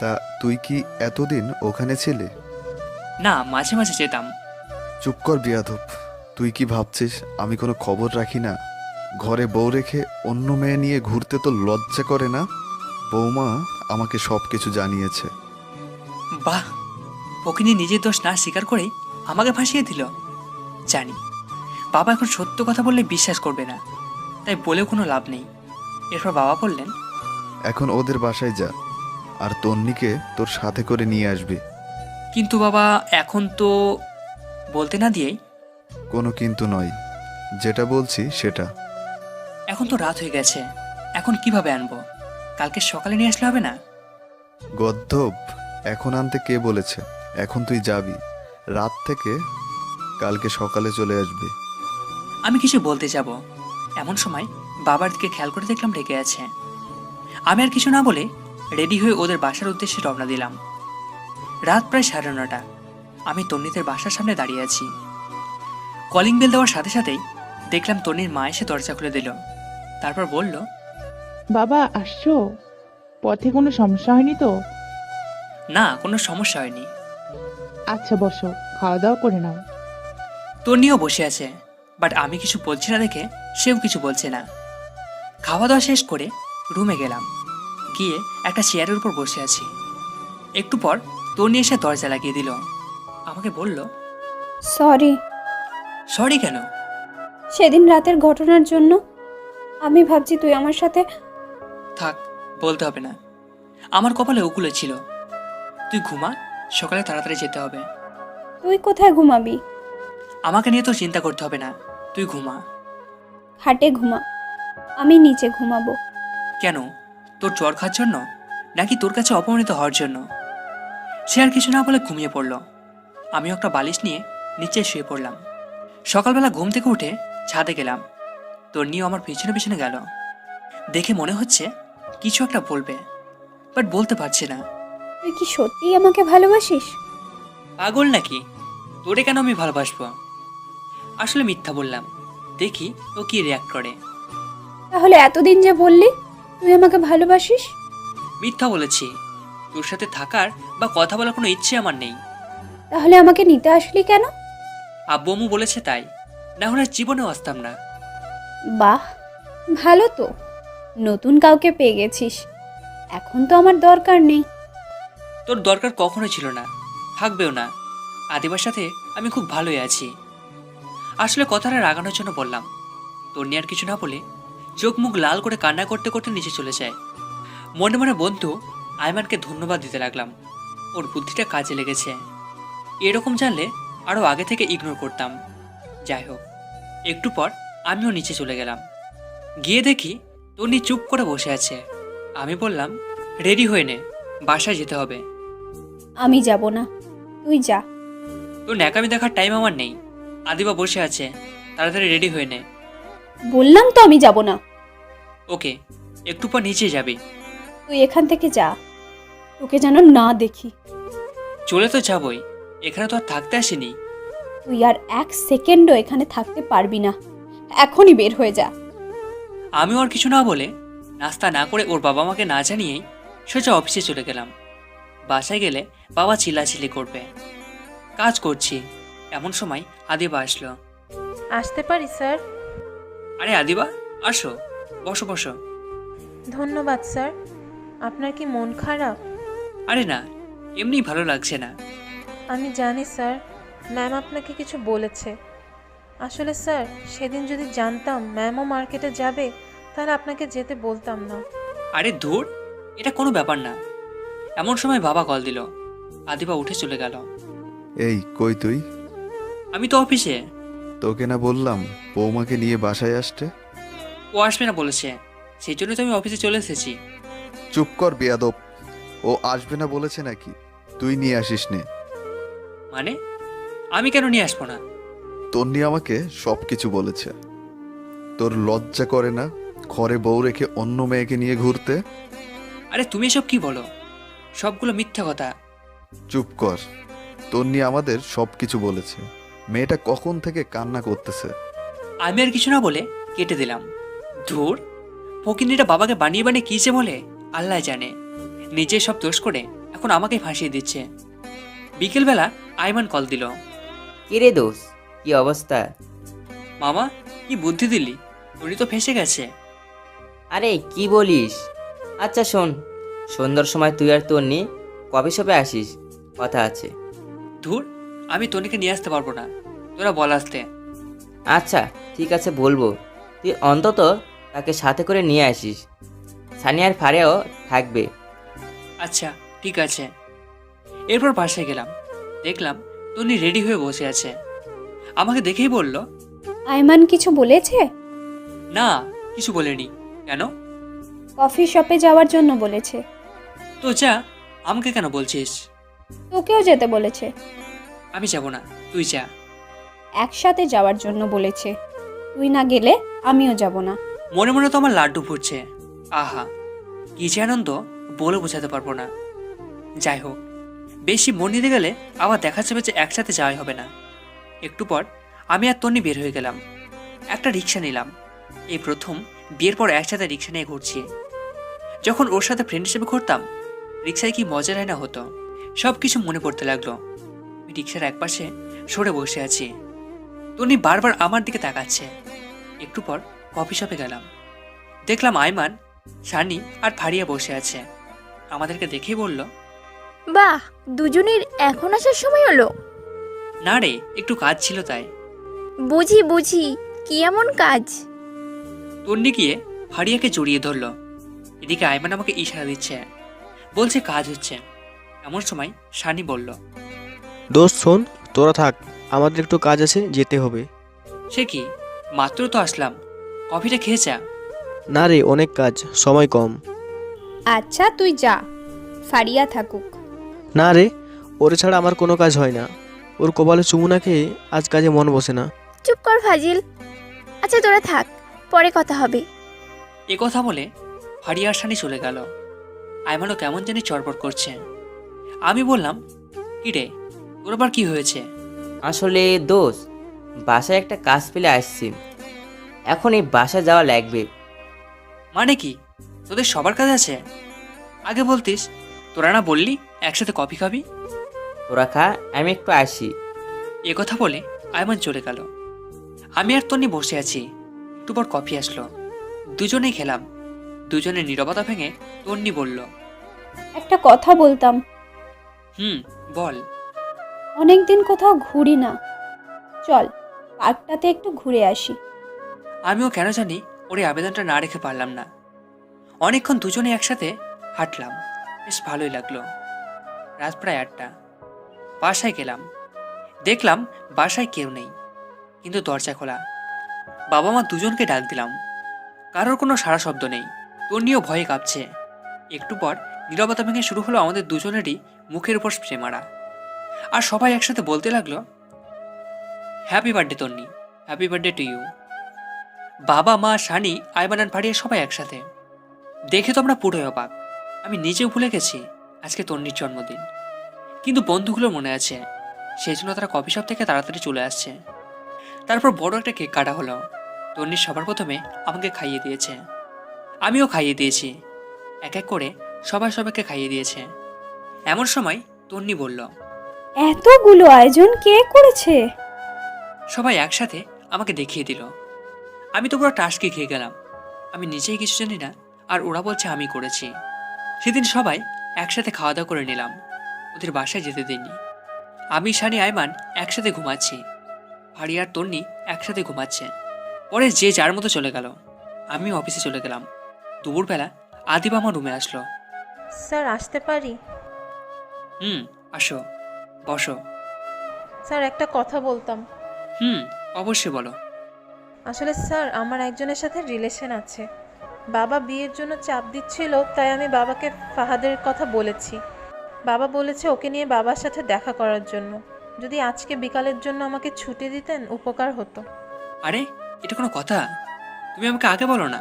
তা তুই কি এতদিন ওখানে ছিলে? না, মাঝে মাঝে যেতাম। চুপ কর বিয়াদব। তুই কি ভাবছিস আমি কোনো খবর রাখি না? ঘরে বউ রেখে অন্য মেয়ে নিয়ে ঘুরতে তো লজ্জা করে না? বৌমা আমাকে সব কিছু জানিয়েছে। বাহ, ফকিনি নিজের দোষ না স্বীকার করেই আমাকে ফাঁসিয়ে দিল। জানি বাবা এখন সত্য কথা বললে বিশ্বাস করবে না, তাই বলেও কোনো লাভ নেই। এরপর বাবা বললেন, এখন ওদের বাসায় যা আর তন্নিকে তোর সাথে করে নিয়ে আসবি। কিন্তু বাবা এখন তো বলতে না দিয়েই, কোনো কিন্তু নয়, যেটা বলছি সেটা। এখন তো রাত হয়ে গেছে, এখন কিভাবে আনবো? কালকে সকালে নিয়ে আসলে হবে না? গদ্ধব, এখন আনতে কে বলেছে? এখন তুই যাবি, রাত থেকে কালকে সকালে চলে আসবি। আমি কিছু বলতে যাব, এমন সময় বাবার দিকে খেয়াল করে দেখলাম ডেকে আছে। আমি আর কিছু না বলে রেডি হয়ে ওদের বাসার উদ্দেশ্যে রওনা দিলাম। রাত প্রায় 9:30। আমি তন্নিদের বাসার সামনে দাঁড়িয়ে আছি। কলিং বেল দেওয়ার সাথে সাথেই দেখলাম তন্নির মা এসে দরজা খুলে দিল। তারপর বলল, বাবা আসছো? পথে কোনো সমস্যা হয়নি তো? না, কোনো সমস্যা হয়নি। আচ্ছা বসো, খাওয়া দাওয়া করে নাও। তন্নিও বসে আছে, বাট আমি কিছু বলছি না দেখে সেও কিছু বলছে না। খাওয়া দাওয়া শেষ করে রুমে গেলাম, গিয়ে একটা চেয়ারের উপর বসে আছি। একটু পর তন্নি এসে দরজা লাগিয়ে দিল। আমাকে বলল, সরি। সরি কেন? সেদিন রাতের ঘটনার জন্য। আমি ভাবছি তুই আমার সাথে। থাক, বলতে হবে না। আমার কপালে ওগুলো ছিল। তুই ঘুমা, সকালে তাড়াতাড়ি যেতে হবে। তুই কোথায় ঘুমাবি? আমাকে নিয়ে তো চিন্তা করতে হবে না, তুই ঘুমা। খাটে ঘুমা, আমি নিচে ঘুমাবো। কেন, তোর জ্বর খাওয়ার জন্য নাকি তোর কাছে অপমানিত হওয়ার জন্য? সে আর কিছু না বলে ঘুমিয়ে পড়ল। আমিও একটা বালিশ নিয়ে নিচে শুয়ে পড়লাম। সকালবেলা ঘুম থেকে উঠে ছাদে গেলাম। তোর নিয়ে আমার পিছনে পিছনে গেল। দেখে মনে হচ্ছে কিছু একটা বলবে, বাট বলতে পারছি না। তুই কি সত্যিই আমাকে ভালোবাসিস? পাগল নাকি? তোরে কেন আমি ভালোবাসবো? আসলে মিথ্যা বললাম, দেখি ও কি রিয়াক্ট করে। তাহলে এতদিন যে বললি তুই আমাকে ভালোবাসিস? মিথ্যা বলেছি, তোর সাথে থাকার বা কথা বলার কোনো ইচ্ছে আমার নেই। তাহলে আমাকে নিতে আসলি কেন? আব্বু আম্মু বলেছে তাই, না হলে জীবনেও আসতাম না। বাহ, ভালো তো, নতুন কাউকে পেয়ে গেছিস। এখন তো আমার দরকার নেই। তোর দরকার কখনো ছিল না, থাকবেও না। আদিবার সাথে আমি খুব ভালোই আছি। আসলে কথাটা রাগানোর জন্য বললাম। তোর নিয়ে আর কিছু না বলে চোখ মুখ লাল করে কান্না করতে করতে নিচে চলে যায়। মনে মনে বন্ধু আইমানকে ধন্যবাদ দিতে লাগলাম, ওর বুদ্ধিটা কাজে লেগেছে। এরকম জানলে আরও আগে থেকে ইগনোর করতাম। যাই হোক, একটু পর আমিও নিচে চলে গেলাম। গিয়ে দেখি তন্নি চুপ করে বসে আছে। আমি বললাম, রেডি হয়ে নে, বাসায় যেতে হবে। আমি যাব না, তুই যা। তোর ন্যাকামি দেখার টাইম আমার নেই। আদিবা বসে আছে, তাড়াতাড়ি রেডি হয়ে নে। বললাম তো আমি যাব না। ওকে, একটু পর নিচে যাবি। তুই এখান থেকে যা, তোকে যেন না দেখি। চলে তো যাবই, এখানে তো আর থাকতে আসিনি। তুই আর 1 সেকেন্ডও এখানে থাকতে পারবি না, এখনই বের হয়ে যা। আমি ওর কিছু না বলে নাস্তা না করে ওর বাবা মাকে না জানিয়েই সোজা অফিসে চলে গেলাম। বাসায় গেলে বাবা চিল্লাচিল্লি করবে। কাজ করছি, এমন সময় আদিবা আসলো। আসতে পারি স্যার? আরে আদিবা, আসো, বসো বসো। ধন্যবাদ স্যার। আপনার কি মন খারাপ? আরে না, এমনি ভালো লাগছে না। আমি জানি স্যার, ম্যাম আপনাকে কিছু বলেছে। আসলে স্যার, সেদিন যদি জানতাম ম্যামও মার্কেটে যাবে তাহলে আপনাকে যেতে বলতাম না। আরে ধুর, এটা কোনো ব্যাপার না। এমন সময় বাবা কল দিল। আদিবা উঠে চলে গেল। এই কই তুই? আমি তো অফিসে। তোকে না বললাম বৌমাকে নিয়ে বাসায় আসতে? ও আসবে না বলেছে, সেই জন্য তো আমি অফিসে চলে এসেছি। চুপ কর বেয়াদব। ও আসবে না বলেছে নাকি? তুই নিয়ে আসিস নে। মানে আমি কেন নিয়ে আসবো না? তন্নি আমাকে সব কিছু বলেছে। তোর লজ্জা করে না ঘরে বউ রেখে অন্য মেয়েকে নিয়ে ঘুরতে? আরে তুমি এসব কি বলো? সবগুলো মিথ্যা কথা। চুপ কর। তন্নি আমাদের সব কিছু বলেছে। মেয়েটা কখন থেকে কান্না করতেছে। আমি আর কিছু না বলে কেটে দিলাম। ধুর, ফকিন্নিটা বাবাকে বানিয়ে বানিয়ে কী যে বলে আল্লাহ জানে। নিজে সব দোষ করে এখন আমাকে ফাঁসিয়ে দিচ্ছে। বিকেলবেলা আইমান কল দিল। কিরে দোষ, কি অবস্থা? মামা, কি বুদ্ধি দিলি? উনি তো ফেঁসে গেছে। আরে কি বলিস? আচ্ছা শোন, সন্ধ্যার সময় তুই আর তন্নি কফি শপে আসিস, কথা আছে। ধুর, আমি তনিকে নিয়ে আসতে পারবো না, তোরা বল আসতে। আচ্ছা ঠিক আছে বলবো, তুই অন্তত তাকে সাথে করে নিয়ে আসিস। সানিয়ার ফারেও থাকবে। আচ্ছা ঠিক আছে। এরপর বাসায় গেলাম, দেখলাম তনি রেডি হয়ে বসে আছে। আমাকে দেখেই বলল, আইমান কিছু বলেছে? না, কিছু বলেনি। কেন? কফি শপে যাওয়ার জন্য বলেছে। তো যা, আমাকে কেন বলছিস? তোকেও যেতে বলেছে। আমি যাব না, তুই যা। একসাথে যাওয়ার জন্য বলেছে। তুই না গেলে আমিও যাব না। মনে মনে তো আমার লাড্ডু ফুটছে। আহা, কি যে আনন্দ বলে বোঝাতে পারবো না। যাই হোক, বেশি মন নিতে গেলে আবার দেখা যাবে যে একসাথে যাওয়াই হবে না। একটু পর আমি আর তন্নি বের হয়ে গেলাম। একটা রিক্সা নিলাম। এই প্রথম বিয়ের পর একসাথে রিক্সা নিয়ে ঘুরছি। যখন ওর সাথে ফ্রেন্ড হিসেবে ঘুরতাম, রিক্সায় কি মজা হয় না হতো। সব কিছু মনে পড়তে লাগলো। আমি রিক্সার একপাশে সরে বসে আছি। তন্নি বারবার আমার দিকে তাকাচ্ছে। একটু পর কফি শপে গেলাম। দেখলাম আইমান, সানি আর ফারিয়া বসে আছে। আমাদেরকে দেখেই বলল, বাহ, দুজনের এখন আসার সময় হলো? না রে, একটু কাজ ছিল তাই। বুঝি বুঝি, কি এমন কাজ? তন্নি গিয়ে ফারিয়াকে জড়িয়ে ধরলো। এদিকে আইমান আমাকে ইশারা দিচ্ছে, বলছে কাজ হচ্ছে। এমন সময় সানি বলল, দোস্ত শোন, তোরা থাক, আমাদের একটু কাজ আছে, যেতে হবে। সে কি, মাত্র তো আসলাম, কফিটা খেয়ে যা। না রে, অনেক কাজ, সময় কম। আচ্ছা তুই যা, ফারিয়া থাকুক। না রে, ওর ছাড়া আমার কোনো কাজ হয় না। ওর কপালে চুমু না খেয়ে আজ কাজে মন বসে না। চুপ কর ফাজিল। আচ্ছা তোরা থাক, পরে কথা হবে। এ কথা বলে ফারিয়া আর সানি চলে গেল। আইমানও কেমন জানি চড়বড় করছে। আমি বললাম, কি রে, তোর আবার কি হয়েছে? আসলে দোষ, বাসায় একটা কাজ পেলে আসছি, এখন এই বাসা যাওয়া লাগবে। মানে কি, তোদের সবার কাজ আছে? আগে বলতিস, তোরা না বললি একসাথে কফি খাবি? তোরা খা, আমি একটু আসি। এ কথা বলে আইমান চলে গেল। আমি আর তন্নি বসে আছি। একটু পর কফি আসলো, দুজনেই খেলাম। দুজনের নীরবতা ভেঙে তন্নি বলল, একটা কথা বলতাম। বল। অনেকদিন কোথাও ঘুরি না, চল পার্কটাতে একটু ঘুরে আসি। আমিও কেন জানি ওর এই আবেদনটা না রেখে পারলাম না। অনেকক্ষণ দুজনে একসাথে হাঁটলাম, বেশ ভালোই লাগলো। রাত প্রায় 8টা। বাসায় গেলাম, দেখলাম বাসায় কেউ নেই, কিন্তু দরজা খোলা। বাবা মা দুজনকে ডাক দিলাম, কারোর কোনো সাড়া শব্দ নেই। তন্নিও ভয়ে কাঁপছে। একটু পর নীরবতা ভেঙে শুরু হলো আমাদের দুজনেরই মুখের উপর স্প্রে মারা। আর সবাই একসাথে বলতে লাগলো, happy birthday Tonni, happy birthday to you. বাবা মা সানি আইমান আর ফারিয়া সবাই একসাথে। দেখে তো আমরা পুরোই অবাক। আমি নিজেও ভুলে গেছি আজকে তন্নির জন্মদিন, কিন্তু বন্ধুগুলোর মনে আছে, সেই জন্য তারা কফি শপ থেকে তাড়াতাড়ি চলে আসছে। তারপর বড় একটা কেক কাটা হলো। তন্নির সবার প্রথমে আমাকে খাইয়ে দিয়েছে, আমিও খাইয়ে দিয়েছি। এক এক করে সবাই সবাইকে খাইয়ে দিয়েছে। এমন সময় তন্নি বলল, এতগুলো আয়োজন কে করেছে? সবাই একসাথে আমাকে দেখিয়ে দিল। আমি তো পুরো টাস্কি খেয়ে গেলাম। আমি নিজেই কিছু জানি না, আর ওরা বলছে আমি করেছি। সেদিন সবাই একসাথে খাওয়া দাওয়া করে নিলাম, ওদের বাসায় যেতে দিইনি। আমি, শানি, আইমান একসাথে ঘুমাচ্ছি, ভারি আর তন্নি একসাথে ঘুমাচ্ছে। পরে যে যার মতো চলে গেল। আমি অফিসে চলে গেলাম। দুপুরবেলা আদিবা আমার রুমে আসলো। স্যার আসতে পারি? আসো, বসো। স্যার একটা কথা বলতাম। অবশ্যই বলো। আসলে স্যার আমার একজনের সাথে রিলেশন আছে। বাবা বিয়ের জন্য চাপ দিচ্ছিল, তাই আমি বাবাকে ফাহাদের কথা বলেছি। বাবা বলেছে ওকে নিয়ে বাবার সাথে দেখা করার জন্য। যদি আজকে বিকালের জন্য আমাকে ছুটি দিতেন উপকার হতো। আরে এটা কোনো কথা? তুমি আমাকে আগে বলো না।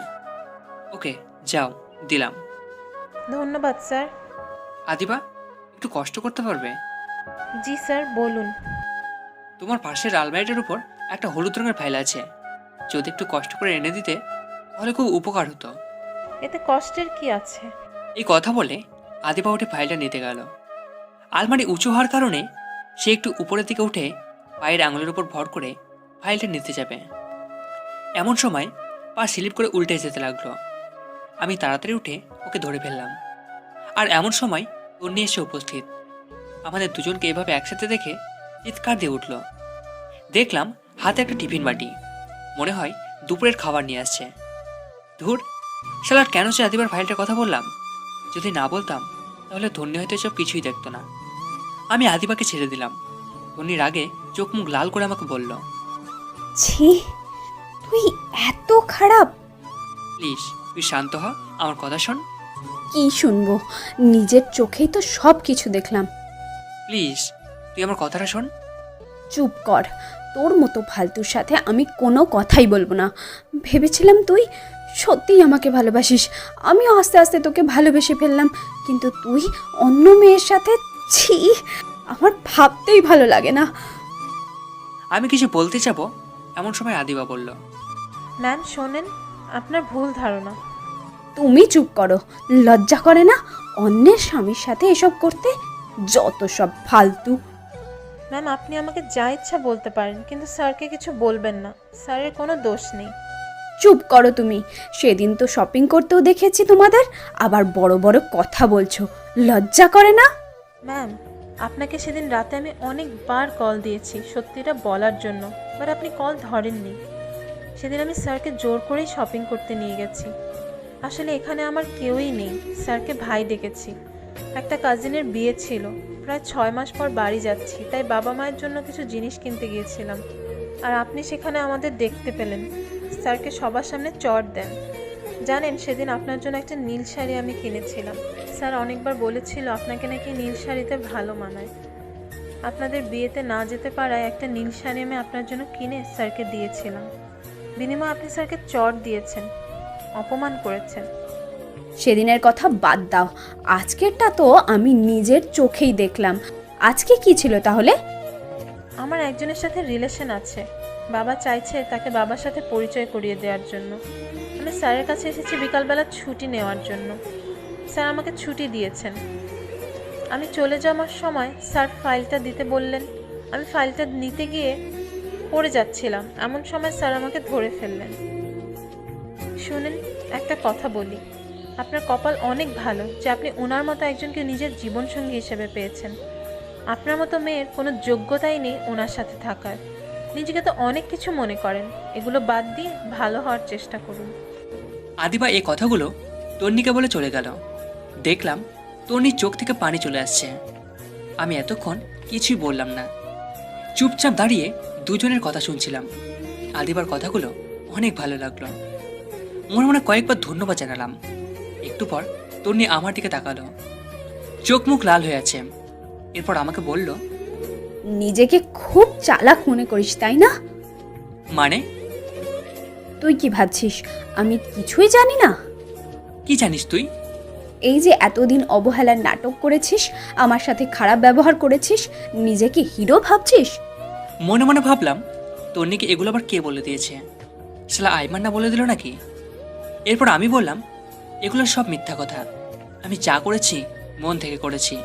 ওকে, যাও, দিলাম। ধন্যবাদ স্যার। আদিবা, একটু কষ্ট করতে পারবে? জি স্যার, বলুন। তোমার পাশের আলমারিটার উপর একটা হলুদ রঙের ফাইল আছে, যদি একটু কষ্ট করে এনে দিতে তাহলে খুব উপকার হতো। এতে কষ্টের কি আছে? এই কথা বলে আদিবা উঠে ফাইলটা নিতে গেল। আলমারি উঁচু হওয়ার কারণে সে একটু উপরের দিকে উঠে পায়ের আঙুলের উপর ভর করে ফাইলটা নিতে যাবে। এমন সময় পা স্লিপ করে উল্টে যেতে লাগলো। আমি তাড়াতাড়ি উঠে ওকে ধরে ফেললাম। আর এমন সময় তন্নি এসে উপস্থিত। আমাদের দুজনকে এভাবে একসাথে দেখে চিৎকার দিয়ে উঠল। দেখলাম হাতে একটা টিফিন বাটি, মনে হয় দুপুরের খাবার নিয়ে আসছে। ধুর, শালার কেন সে আদিবার ফাইলটার কথা বললাম? যদি না বলতাম তাহলে ধন্যী হয়তো এসব কিছুই দেখতো না। আমি আদিবাকে ছেড়ে দিলাম। ধন্যীর আগে চোখ মুখ লাল করে আমাকে বলল, ছি, তুই এত খারাপ। প্লিজ তুই শান্ত হ, আমার কথা শোন। কি শুনবো? নিজের চোখেই তো সব কিছু দেখলাম। প্লিজ তুই আমার কথাটা শোন। চুপ কর, তোর মতো ফালতুর সাথে আমি কোনো কথাই বলবো না। ভেবেছিলাম তুই সত্যিই আমাকে ভালোবাসিস, আমিও আস্তে আস্তে তোকে ভালোবেসে ফেললাম, কিন্তু তুই অন্য মেয়ের সাথে। ছি, আমার ভাবতেই ভালো লাগে না। আমি কিছু বলতে যাব, এমন সময় আদিবা বলল, ম্যাম শোনেন, আপনার ভুল ধারণা। তুমি চুপ করো, লজ্জা করে না অন্যের স্বামীর সাথে এসব করতে? যত সব ফালতু। ম্যাম আপনি আমাকে যা ইচ্ছা বলতে পারেন, কিন্তু স্যারকে কিছু বলবেন না। স্যারের কোনো দোষ নেই। চুপ করো তুমি। সেদিন তো শপিং করতেও দেখেছি তোমাদের, আবার বড় বড় কথা বলছো, লজ্জা করে না? ম্যাম আপনাকে সেদিন রাতে আমি অনেকবার কল দিয়েছি সত্যিটা বলার জন্য, বাট আপনি কল ধরেননি। সেদিন আমি স্যারকে জোর করেই শপিং করতে নিয়ে গেছি। আসলে এখানে আমার কেউই নেই, স্যারকে ভাই ডেকেছি। একটা কাজিনের বিয়ে ছিল, প্রায় 6 মাস পর বাড়ি যাচ্ছি, তাই বাবা মায়ের জন্য কিছু জিনিস কিনতে গিয়েছিলাম। আর আপনি সেখানে আমাদের দেখতে পেলেন, স্যারকে সবার সামনে চড় দেন। জানেন সেদিন আপনার জন্য একটা নীল শাড়ি আমি কিনেছিলাম। স্যার অনেকবার বলেছিল আপনাকে নাকি নীল শাড়িতে ভালো মানায়। আপনাদের বিয়েতে না যেতে পারায় একটা নীল শাড়ি আমি আপনার জন্য কিনে স্যারকে দিয়েছিলাম। বিনিময়ে আপনি স্যারকে চড় দিয়েছেন, অপমান করেছেন। সেদিনের কথা বাদ দাও, আজকেরটা তো আমি নিজের চোখেই দেখলাম। আজকে কি ছিল তাহলে? আমার একজনের সাথে রিলেশন আছে, বাবা চাইছে তাকে বাবার সাথে পরিচয় করিয়ে দেওয়ার জন্য। আমি স্যারের কাছে এসেছি বিকালবেলা ছুটি নেওয়ার জন্য। স্যার আমাকে ছুটি দিয়েছেন। আমি চলে যাওয়ার সময় স্যার ফাইলটা দিতে বললেন। আমি ফাইলটা নিতে গিয়ে পড়ে যাচ্ছিলাম, এমন সময় স্যার আমাকে ধরে ফেললেন। শুনেন, একটা কথা বলি, আপনার কপাল অনেক ভালো যে আপনি ওনার মতো একজনকে নিজের জীবনসঙ্গী হিসেবে পেয়েছেন। আপনার মতো মেয়ের কোনো যোগ্যতাই নেই ওনার সাথে থাকার। নিজেকে তো অনেক কিছু মনে করেন, এগুলো বাদ দিয়ে ভালো হওয়ার চেষ্টা করুন। আদিবা এই কথাগুলো তন্নিকে বলে চলে গেল। দেখলাম তন্নির চোখ থেকে পানি চলে আসছে। আমি এতক্ষণ কিছুই বললাম না, চুপচাপ দাঁড়িয়ে দুজনের কথা শুনছিলাম। আদিবার কথাগুলো অনেক ভালো লাগলো, মনে মনে কয়েকবার ধন্যবাদ জানালাম। একটু পর তন্নি আমার দিকে তাকালো, চোখ মুখ লাল হয়ে আছে। এরপর আমাকে বলল, নিজেকে খুব চালাক মনে করিস তাই না? মানে? তুই কি ভাবছিস আমি কিছুই জানি না? কি জানিস তুই? এই যে এতদিন অবহেলার নাটক করেছিস, আমার সাথে খারাপ ব্যবহার করেছিস, নিজেকে হিরো ভাবছিস? মনে মনে ভাবলাম তন্নিকে এগুলো আবার কে বলে দিয়েছে? শালা আইমান না বলে দিল নাকি? এরপর আমি বললাম, এগুলো সব মিথ্যা কথা, আমি যা করেছি মন থেকে করেছি।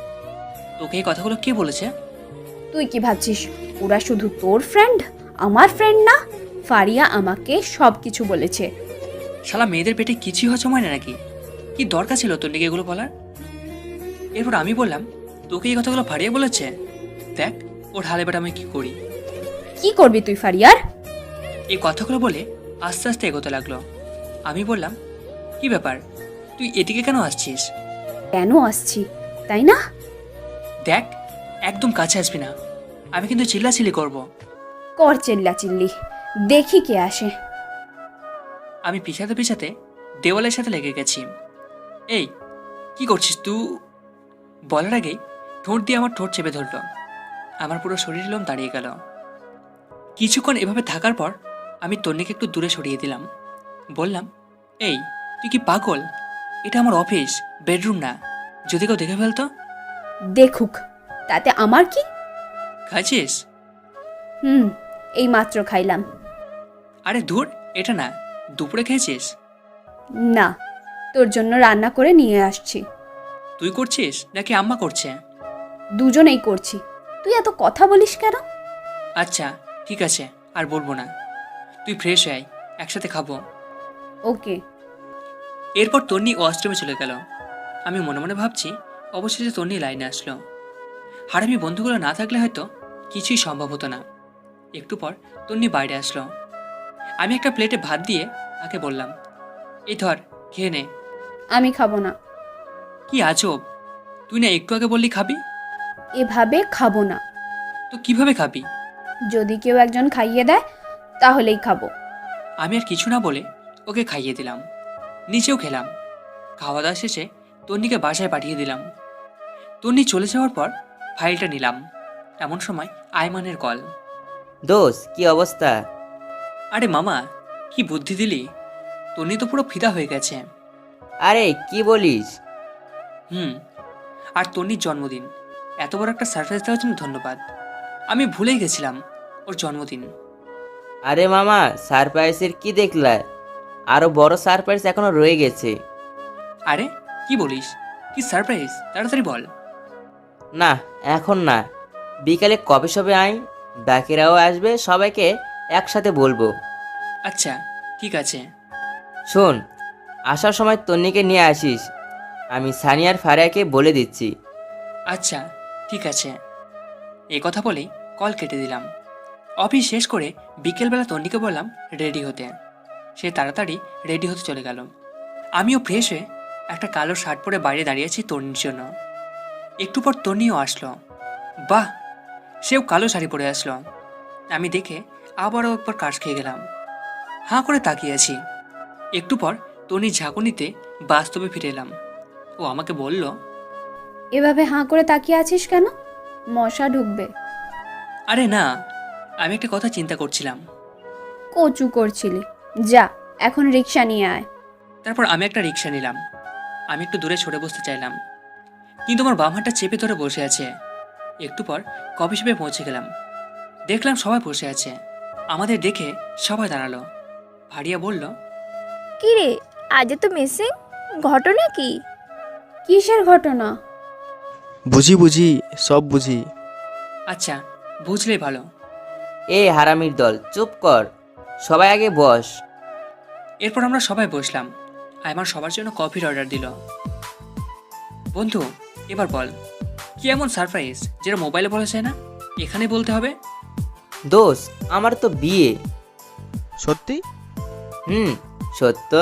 তোকে এই কথাগুলো কে বলেছে? তুই কি ভাবছিস ওরা শুধু তোর ফ্রেন্ড, আমার ফ্রেন্ড না? ফারিয়া আমাকে সব কিছু বলেছে। শালা মেয়েদের পেটে কিছুই হজম হয় না নাকি? কি দরকার ছিল তোর দিকে এগুলো বলার? এরপর আমি বললাম, তোকে এই কথাগুলো ফারিয়া বলেছে? দেখ ওর হালে বেটা আমি কি করি। কি করবি তুই ফারিয়ার? এই কথাগুলো বলে আস্তে আস্তে এগোতে লাগলো। আমি বললাম, কি ব্যাপার, তুই এদিকে কেন আসছিস? কেন আসছি তাই না? দেখ একদম কাছে আসবি না, আমি কিন্তু চিল্লাচিল্লি করব। কর চিল্লা চিল্লি, দেখি কে আসে। আমি পিছাতে পিছাতে দেওয়ালের সাথে লেগে গেছি। এই কি করছিস তুই? বলার আগেই ঠোঁট দিয়ে আমার ঠোঁট চেপে ধরল। আমার পুরো শরীর লোম দাঁড়িয়ে গেল। কিছুক্ষণ এভাবে থাকার পর আমি তন্নিকে একটু দূরে সরিয়ে দিলাম। বললাম, এই তুই কি পাগল? এটা আমার অফিস, বেডরুম না। যদি কেউ দেখে ফেলতো? দেখুক, তাতে আমার কি? খাইছিস? এই মাত্র খাইলাম। আরে ধুর, এটা না, দুপুরে খেয়েছিস? না, তোর জন্য রান্না করে নিয়ে আসছি। তুই করছিস নাকি আম্মা করছে? দুজনেই করছি। তুই এত কথা বলিস কেন? আচ্ছা ঠিক আছে, আর বলবো না। তুই ফ্রেশ হয়ে আয়, একসাথে খাবো। ওকে। এরপর তন্নি ওয়াশরুমে চলে গেল। আমি মনে মনে ভাবছি, অবশেষে তন্নি লাইনে আসলো। হারামি বন্ধুগুলো না থাকলে হয়তো কিছুই সম্ভব হতো না। একটু পর তন্নি বাইরে আসলো। আমি একটা প্লেটে ভাত দিয়ে তাকে বললাম, এই ধর খেয়ে নে। আমি খাবো না। কি আজব, তুই না একটু আগে বললি খাবি? এভাবে খাবো না। তো কিভাবে খাবি? যদি কেউ একজন খাইয়ে দেয় তাহলেই খাবো। আমি আর কিছু না বলে ওকে খাইয়ে দিলাম, নিচেও খেলাম। খাওয়া দাওয়া শেষে তন্নিকে বাসায় পাঠিয়ে দিলাম। তন্নি চলে যাওয়ার পর ফাইলটা নিলাম। এমন সময় আয়মানের কল। দোষ, কি অবস্থা? আরে মামা, কি বুদ্ধি দিলি! তন্নি তো পুরো ফিদা হয়ে গেছে। আরে কি বলিস? আর তন্নির জন্মদিন, এত বড় একটা সারপ্রাইজ দেওয়ার জন্য ধন্যবাদ। আমি ভুলেই গেছিলাম ওর জন্মদিন। আরে মামা, সারপ্রাইজের কি দেখলা? আরো বড় সারপ্রাইজ এখনো রয়ে গেছে। আরে কি বলিস, কি সারপ্রাইজ, তাড়াতাড়ি বল। না, এখন না, বিকালে কবে সবে আই, বাকিরাও আসবে, সবাইকে একসাথে বলবো। আচ্ছা ঠিক আছে। শোন, আসার সময় তন্নিকে নিয়ে আসিস। আমি সানিয়ার ফারিয়াকে বলে দিচ্ছি। আচ্ছা ঠিক আছে। এই কথা বলেই কল কেটে দিলাম। অফিস শেষ করে বিকেলবেলা তন্নিকে বললাম রেডি হতে। সে তাড়াতাড়ি রেডি হতে চলে গেল। আমিও ফ্রেশ হয়ে একটা কালো শার্ট পরে বাইরে দাঁড়িয়েছি তন্নির জন্য। একটু পর তন্নিও আসলো। বাহ, সেও কালো শাড়ি পরে আসলো। আমি দেখে আবারও একবার কাশ খেয়ে গেলাম। হাঁ করে তাকিয়ে আছি। একটু পর তন্নির ঝাঁকুনিতে বাস্তবে ফিরে এলাম। ও আমাকে বলল, এভাবে হাঁ করে তাকিয়ে আছিস কেন? মশা ঢুকবে। আরে না, আমি একটা কথা চিন্তা করছিলাম। কচু করছিলি? যা, এখন রিক্সা নিয়ে আয়। তারপর আমি একটা রিক্সা নিলাম। আমি একটু দূরে সরে বসতে চাইলাম, কিন্তু আমার বাম হাতটা চেপে ধরে বসে আছে। একটু পর কফি শপে পৌঁছে গেলাম। দেখলাম সবাই বসে আছে। আমাদের দেখে সবাই দাঁড়ালো। ভারিয়া বলল, কি রে, আজ তো মিসিং, ঘটনা কি? কিসের ঘটনা? বুঝি সব বুঝি। আচ্ছা বুঝলেই ভালো। এই হারামির দল, চুপ কর, সবাই আগে বস। এরপর আমরা সবাই বসলাম। আয়মান সবার জন্য কফির অর্ডার দিল। বন্ধু, এবার বল, কি এমন সারপ্রাইজ যেটা মোবাইলে বলা যায় না, এখানে বলতে হবে? দোষ, আমার তো বিয়ে। সত্যি? সত্য।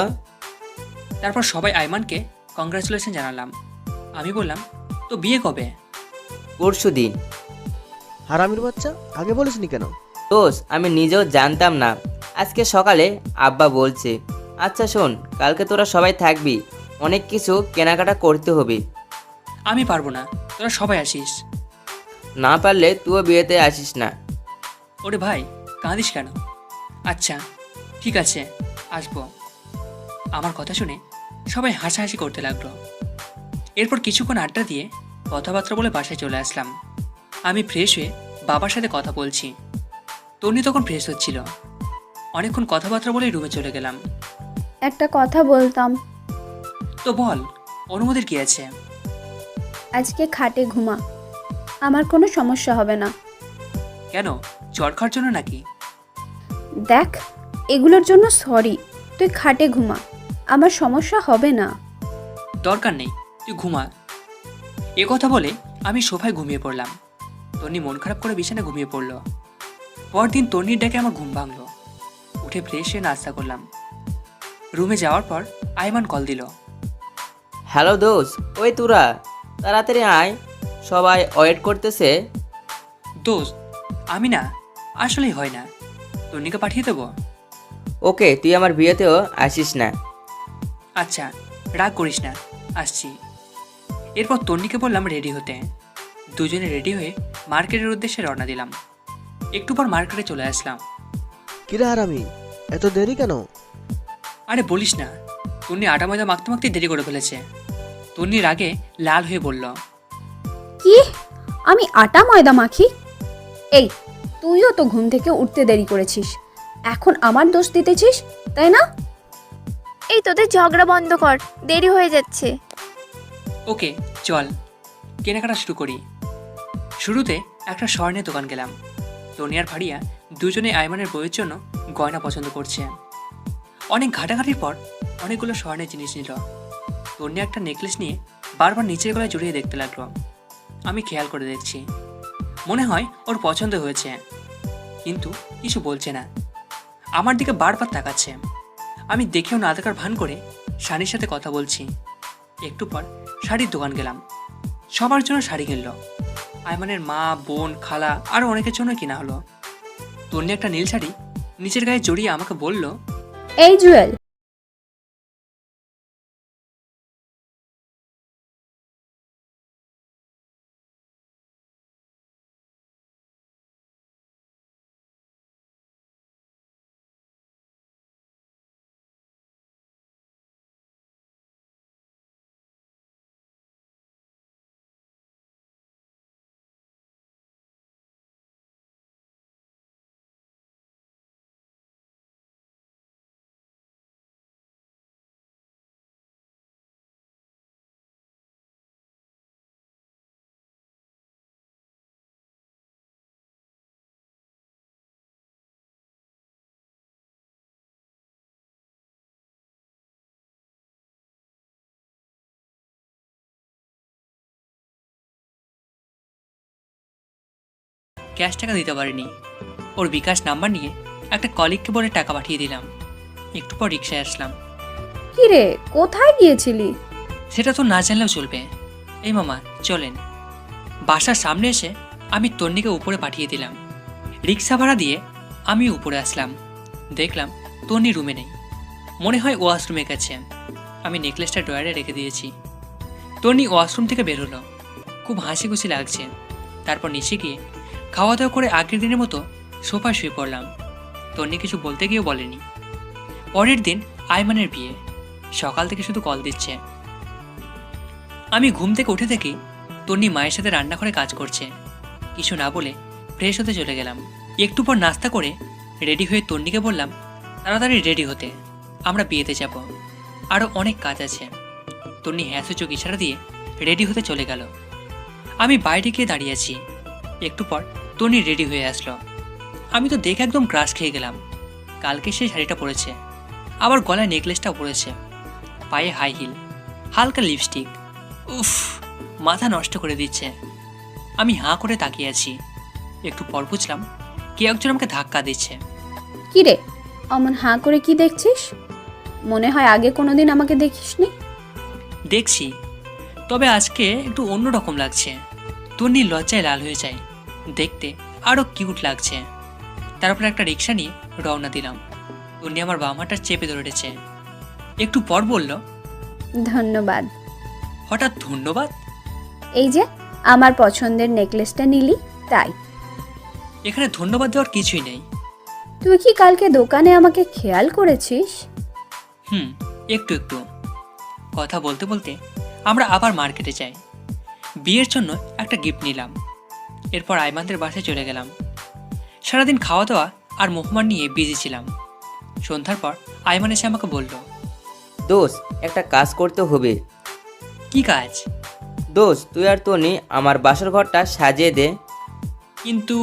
তারপর সবাই আয়মানকে কংগ্রাচুলেশন জানালাম। আমি বললাম, তো বিয়ে কবে? পরশু দিন। হারামির বাচ্চা, আগে বলিসনি কেন? দোষ, আমি নিজেও জানতাম না, আজকে সকালে আব্বা বলছে। আচ্ছা শোন, কালকে তোরা সবাই থাকবি, অনেক কিছু কেনাকাটা করতে হবে। আমি পারবো না, তোরা সবাই আসিস। না পারলে তুইও বিয়েতে আসিস না। ওরে ভাই, কাঁদিস কেন? আচ্ছা ঠিক আছে, আসবো। আমার কথা শুনে সবাই হাসাহাসি করতে লাগলো। এরপর কিছুক্ষণ আড্ডা দিয়ে কথাবার্তা বলে বাসায় চলে আসলাম। আমি ফ্রেশ হয়ে বাবার সাথে কথা বলছি। তন্নি তখন ফ্রেশ হচ্ছিল। অনেকক্ষণ কথাবার্তা বলে রুমে চলে গেলাম। একটা কথা বলতাম। তো বল, অনুমতির কি আছে? আজকে খাটে ঘুমা, আমার কোনো সমস্যা হবে না। কেন, জ্বর খাওয়ার জন্য নাকি? দেখ, এগুলোর জন্য সরি, তুই খাটে ঘুমা, আমার সমস্যা হবে না। দরকার নেই, তুই ঘুমা। এ কথা বলে আমি সোফায় ঘুমিয়ে পড়লাম। তন্নি মন খারাপ করে বিছানায় ঘুমিয়ে পড়ল। পরদিন তন্নির ডাকে আমার ঘুম ভাঙলো। উঠে ফ্রেশ হয়ে নাস্তা করলাম। রুমে যাওয়ার পর আইমান কল দিল। হ্যালো দোস্ত, ওই তোরা তাড়াতাড়ি আয়, সবাই ওয়েট করতেছে। দোস্ত, আমি না, আসলেই হয় না, তন্নিকে পাঠিয়ে দেবো। ওকে, তুই আমার বিয়েতেও আসিস না। আচ্ছা, রাগ করিস না, আসছি। এরপর তন্নিকে বললাম রেডি হতে। দুজনে রেডি হয়ে মার্কেটের উদ্দেশ্যে রওনা দিলাম। একটু পর মার্কেটে চলে আসলাম। কিরে হারামি, এত দেরি কেন? আরে বলিস না, তন্নি আটা ময়দা মাখতে মাখতে দেরি করে ফেলেছে। তন্নির আগে লাল হয়ে বলল, কি, আমি আটা ময়দা মাখি? এই, তুইও তো ঘুম থেকে উঠতে দেরি করেছিস, এখন আমার দোষ দিতেছিস, তাই না? এই তোদের ঝগড়া বন্ধ কর, দেরি হয়ে যাচ্ছে। ওকে চল, কেনাকাটা শুরু করি। শুরুতে একটা স্বর্ণের দোকান গেলাম। তনি আর ফারিয়া দুজনে আইমানের বইয়ের জন্য গয়না পছন্দ করছে। অনেক ঘাটাঘাটির পর অনেকগুলো স্বর্ণের জিনিস নিল। তনি একটা নেকলেস নিয়ে বারবার নিচের গলায় জড়িয়ে দেখতে লাগলো। আমি খেয়াল করে দেখছি, মনে হয় ওর পছন্দ হয়েছে, কিন্তু কিছু বলছে না। আমার দিকে বারবার তাকাচ্ছে। আমি দেখেও না দেখার ভান করে শাড়ির সাথে কথা বলছি। একটু পর শাড়ির দোকান গেলাম। সবার জন্য শাড়ি কিনলো। আইমানের মা, বোন, খালা আরও অনেকের জন্য কিনা হলো। তন্নি একটা নীল শাড়ি নিচের গায়ে জড়িয়ে আমাকে বলল, এই জুয়েল, ক্যাশ টাকা দিতে পারিনি। ওর বিকাশ নাম্বার নিয়ে একটা কলিগকে বলে টাকা পাঠিয়ে দিলাম। একটু পর রিক্সায় আসলাম। কি রে, কোথায় গিয়েছিলি? সেটা তো না জানলেও চলবে। এই মামা চলেন। বাসার সামনে এসে আমি তন্নিকে উপরে পাঠিয়ে দিলাম। রিক্সা ভাড়া দিয়ে আমি উপরে আসলাম। দেখলাম তন্নি রুমে নেই, মনে হয় ওয়াশরুমে গেছে। আমি নেকলেসটা ড্রয়ারে রেখে দিয়েছি। তন্নি ওয়াশরুম থেকে বের হলো, খুব হাসি খুশি লাগছে। তারপর নিচে গিয়ে খাওয়া দাওয়া করে আগের দিনের মতো সোফায় শুয়ে পড়লাম। তন্নি কিছু বলতে গিয়েও বলেনি। পরের দিন আইমানের বিয়ে। সকাল থেকে শুধু কল দিচ্ছে। আমি ঘুম থেকে উঠে দেখি তন্নি মায়ের সাথে রান্নাঘরে কাজ করছে। কিছু না বলে ফ্রেশ হতে চলে গেলাম। একটু পর নাস্তা করে রেডি হয়ে তন্নিকে বললাম তাড়াতাড়ি রেডি হতে, আমরা বিয়েতে যাব, আরও অনেক কাজ আছে। তন্নি হ্যাঁ সূচক ইশারা দিয়ে রেডি হতে চলে গেল। আমি বাইরে গিয়ে দাঁড়িয়ে আছি। একটু পর তন্নি রেডি হয়ে আসলো। আমি তো দেখে একদম ক্রাশ খেয়ে গেলাম। কালকে সেই শাড়িটা পরেছে, আবার গলায় নেকলেসটাও পরেছে, পায়ে হাই হিল, হালকা লিপস্টিক। উফ, মাথা নষ্ট করে দিচ্ছে। আমি হাঁ করে তাকিয়ে আছি। একটু পর বুঝলাম কে একজন আমাকে ধাক্কা দিচ্ছে। কি রে, অমন হাঁ করে কি দেখছিস? মনে হয় আগে কোনোদিন আমাকে দেখিসনি। দেখছি, তবে আজকে একটু অন্যরকম লাগছে। তন্নি লজ্জায় লাল হয়ে যায়, দেখতে আরও কিউট লাগছে। তারপর একটা রিক্সা নিয়ে রওনা দিলাম। তন্নি আমার বাম হাতটা চেপে ধরেছে। একটু পর বলল, ধন্যবাদ। হঠাৎ ধন্যবাদ? এই যে আমার পছন্দের নেকলেসটা নিলি তাই। এখানে ধন্যবাদ দেওয়ার কিছুই নেই। তুই কি কালকে দোকানে আমাকে খেয়াল করেছিস? একটু একটু। কথা বলতে বলতে আমরা আবার মার্কেটে যাই। বিয়ের জন্য একটা গিফট নিলাম। এরপর আইমানদের বাসায় চলে গেলাম। সারাদিন খাওয়া দাওয়া আর মেহমান নিয়ে বিজি ছিলাম। সন্ধ্যার পর আইমান এসে আমাকে বলল, দোস্ত, একটা কাজ করতে হবে। কি কাজ? দোস্ত তুই আর তনি আমার বাসর ঘরটা সাজিয়ে দে। কিন্তু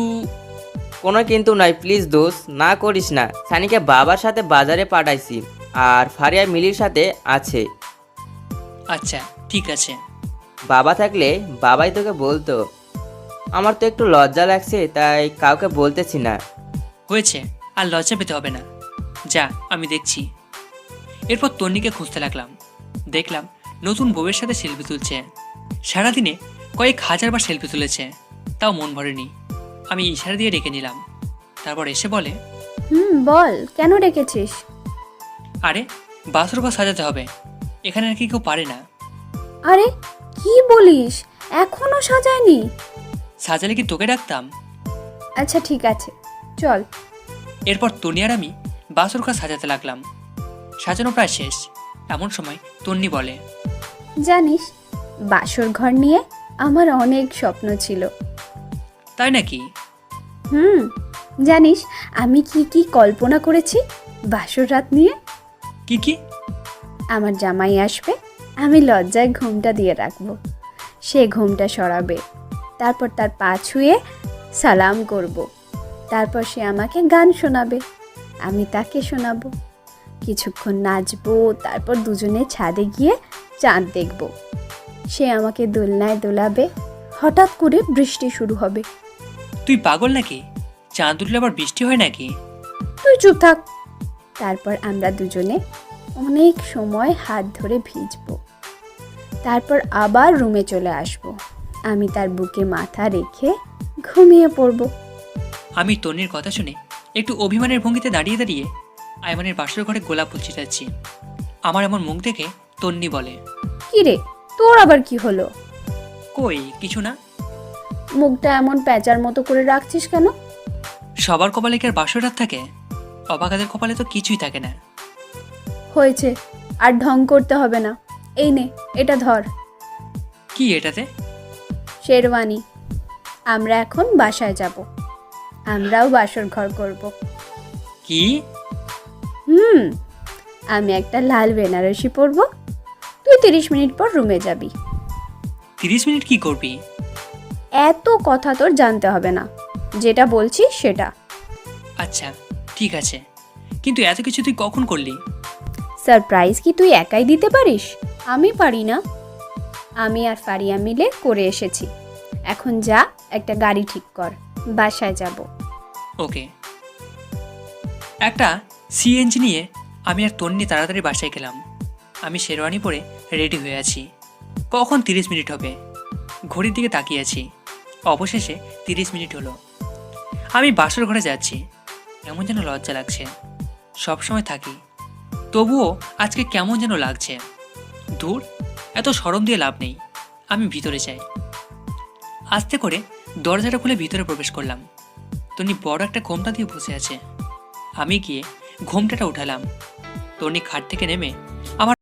কোনো কিন্তু নাই, প্লিজ দোস্ত, না করিস না। সানিকে বাবার সাথে বাজারে পাঠাইছি, আর ফারিয়া মিলির সাথে আছে। আচ্ছা ঠিক আছে। বাবা থাকলে বাবাই তোকে বলতো। আমার তো একটু লজ্জা লাগছে, তাই কাউকে বলতেছি না। হয়েছে, আর লজ্জা পেতে হবে না। যা, আমি দেখছি। এরপর তন্নিকে খুঁজতে লাগলাম। দেখলাম নতুন বউয়ের সাথে সেলফি তুলছে। সারাদিনে কয়েক হাজারবার সেলফি তুলেছে, তাও মন ভরেনি। আমি ইশারা দিয়ে ডেকে নিলাম। তারপর এসে বলে, বল কেন ডেকেছিস? আরে বাসর ঘর সাজাতে হবে, এখানে আর কি কেউ পারে না। আরে কি বলিস, এখনো সাজায়নি? সাজালে কি তোকে ডাকতাম? আচ্ছা ঠিক আছে, চল। এরপর তন্নি আর আমি বাসর ঘর সাজাতে লাগলাম। সাজানো প্রায় শেষ, এমন সময় তন্নি বলে, জানিস, বাসর ঘর নিয়ে আমার অনেক স্বপ্ন ছিল। তাই নাকি? জানিস আমি কি কি কল্পনা করেছি বাসর রাত নিয়ে? কি কি? আমার জামাই আসবে, আমি লজ্জায় ঘুমটা দিয়ে রাখবো, সে ঘুমটা সরাবে, তারপর তার পা ছুঁয়ে সালাম করব, তারপর সে আমাকে গান শোনাবে, আমি তাকে শোনাবো, কিছুক্ষণ নাচবো, তারপর দুজনে ছাদে গিয়ে চাঁদ দেখব, সে আমাকে দোলনায় দোলাবে, হঠাৎ করে বৃষ্টি শুরু হবে। তুই পাগল নাকি? চাঁদ উঠলে আবার বৃষ্টি হয় নাকি? তুই চুপ থাক। তারপর আমরা দুজনে অনেক সময় হাত ধরে ভিজবো, তারপর আবার রুমে চলে আসব, আমি তার বুকে মাথা রেখে ঘুমিয়ে পড়ব। আমি তন্নির কথা শুনে একটু অভিমানের ভঙ্গিতে দাঁড়িয়ে দাঁড়িয়ে আয়মানের বাসর ঘরে গোলাপ ফুল ছিটাচ্ছি। আমার এমন মুখ দেখে তন্নি বলে, কি রে, তোর আবার কি হলো? কই কিছু না। মুখটা এমন প্যাঁচার মতো করে রাখছিস কেন? সবার কপালে কি আর বাসর রাত থাকে? অবাকাদের কপালে তো কিছুই থাকে না। হয়েছে, আর ঢং করতে হবে না। এই নে, এটা ধর। কি এটাতে? শেরওয়ানি। আমরা এখন বাসায় যাব, আমরাও বাসর ঘর করব। কি? আমি একটা লাল বেনারসি পরব, তুই 30 মিনিট পর রুমে যাবি। 30 মিনিট কি করবি? এত কথা তোর জানতে হবে না, যেটা বলছি সেটা। আচ্ছা ঠিক আছে, কিন্তু এত কিছু তুই কখন করলি? সারপ্রাইজ কি তুই একাই দিতে পারিস? আমি পারি না। আমি আর ফারিয়া মিলে করে এসেছি। এখন যা, একটা গাড়ি ঠিক কর, বাসায় যাব। ওকে। একটা সিএনজি নিয়ে আমি আর তন্নি তাড়াতাড়ি বাসায় গেলাম। আমি শেরওয়ানি পরে রেডি হয়ে আছি। কখন 30 মিনিট হবে? ঘড়ির দিকে তাকিয়ে আছি। অবশেষে 30 মিনিট হলো। আমি বাসর ঘরে যাচ্ছি। কেমন যেন লজ্জা লাগছে। সবসময় থাকি, তবুও আজকে কেমন যেন লাগছে। দূর, এত শরম দিয়ে লাভ নেই, আমি ভিতরে যাই। আস্তে করে দরজাটা খুলে ভিতরে প্রবেশ করলাম। তনি বড় একটা ঘোমটা দিয়ে বসে আছে। আমি গিয়ে ঘোমটাটা উঠালাম। তনি খাট থেকে নেমে আমার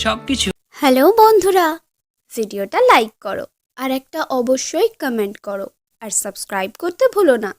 সব কিছু। হ্যালো বন্ধুরা, ভিডিওটা লাইক করো আর একটা অবশ্যই কমেন্ট করো আর সাবস্ক্রাইব করতে ভুলো না।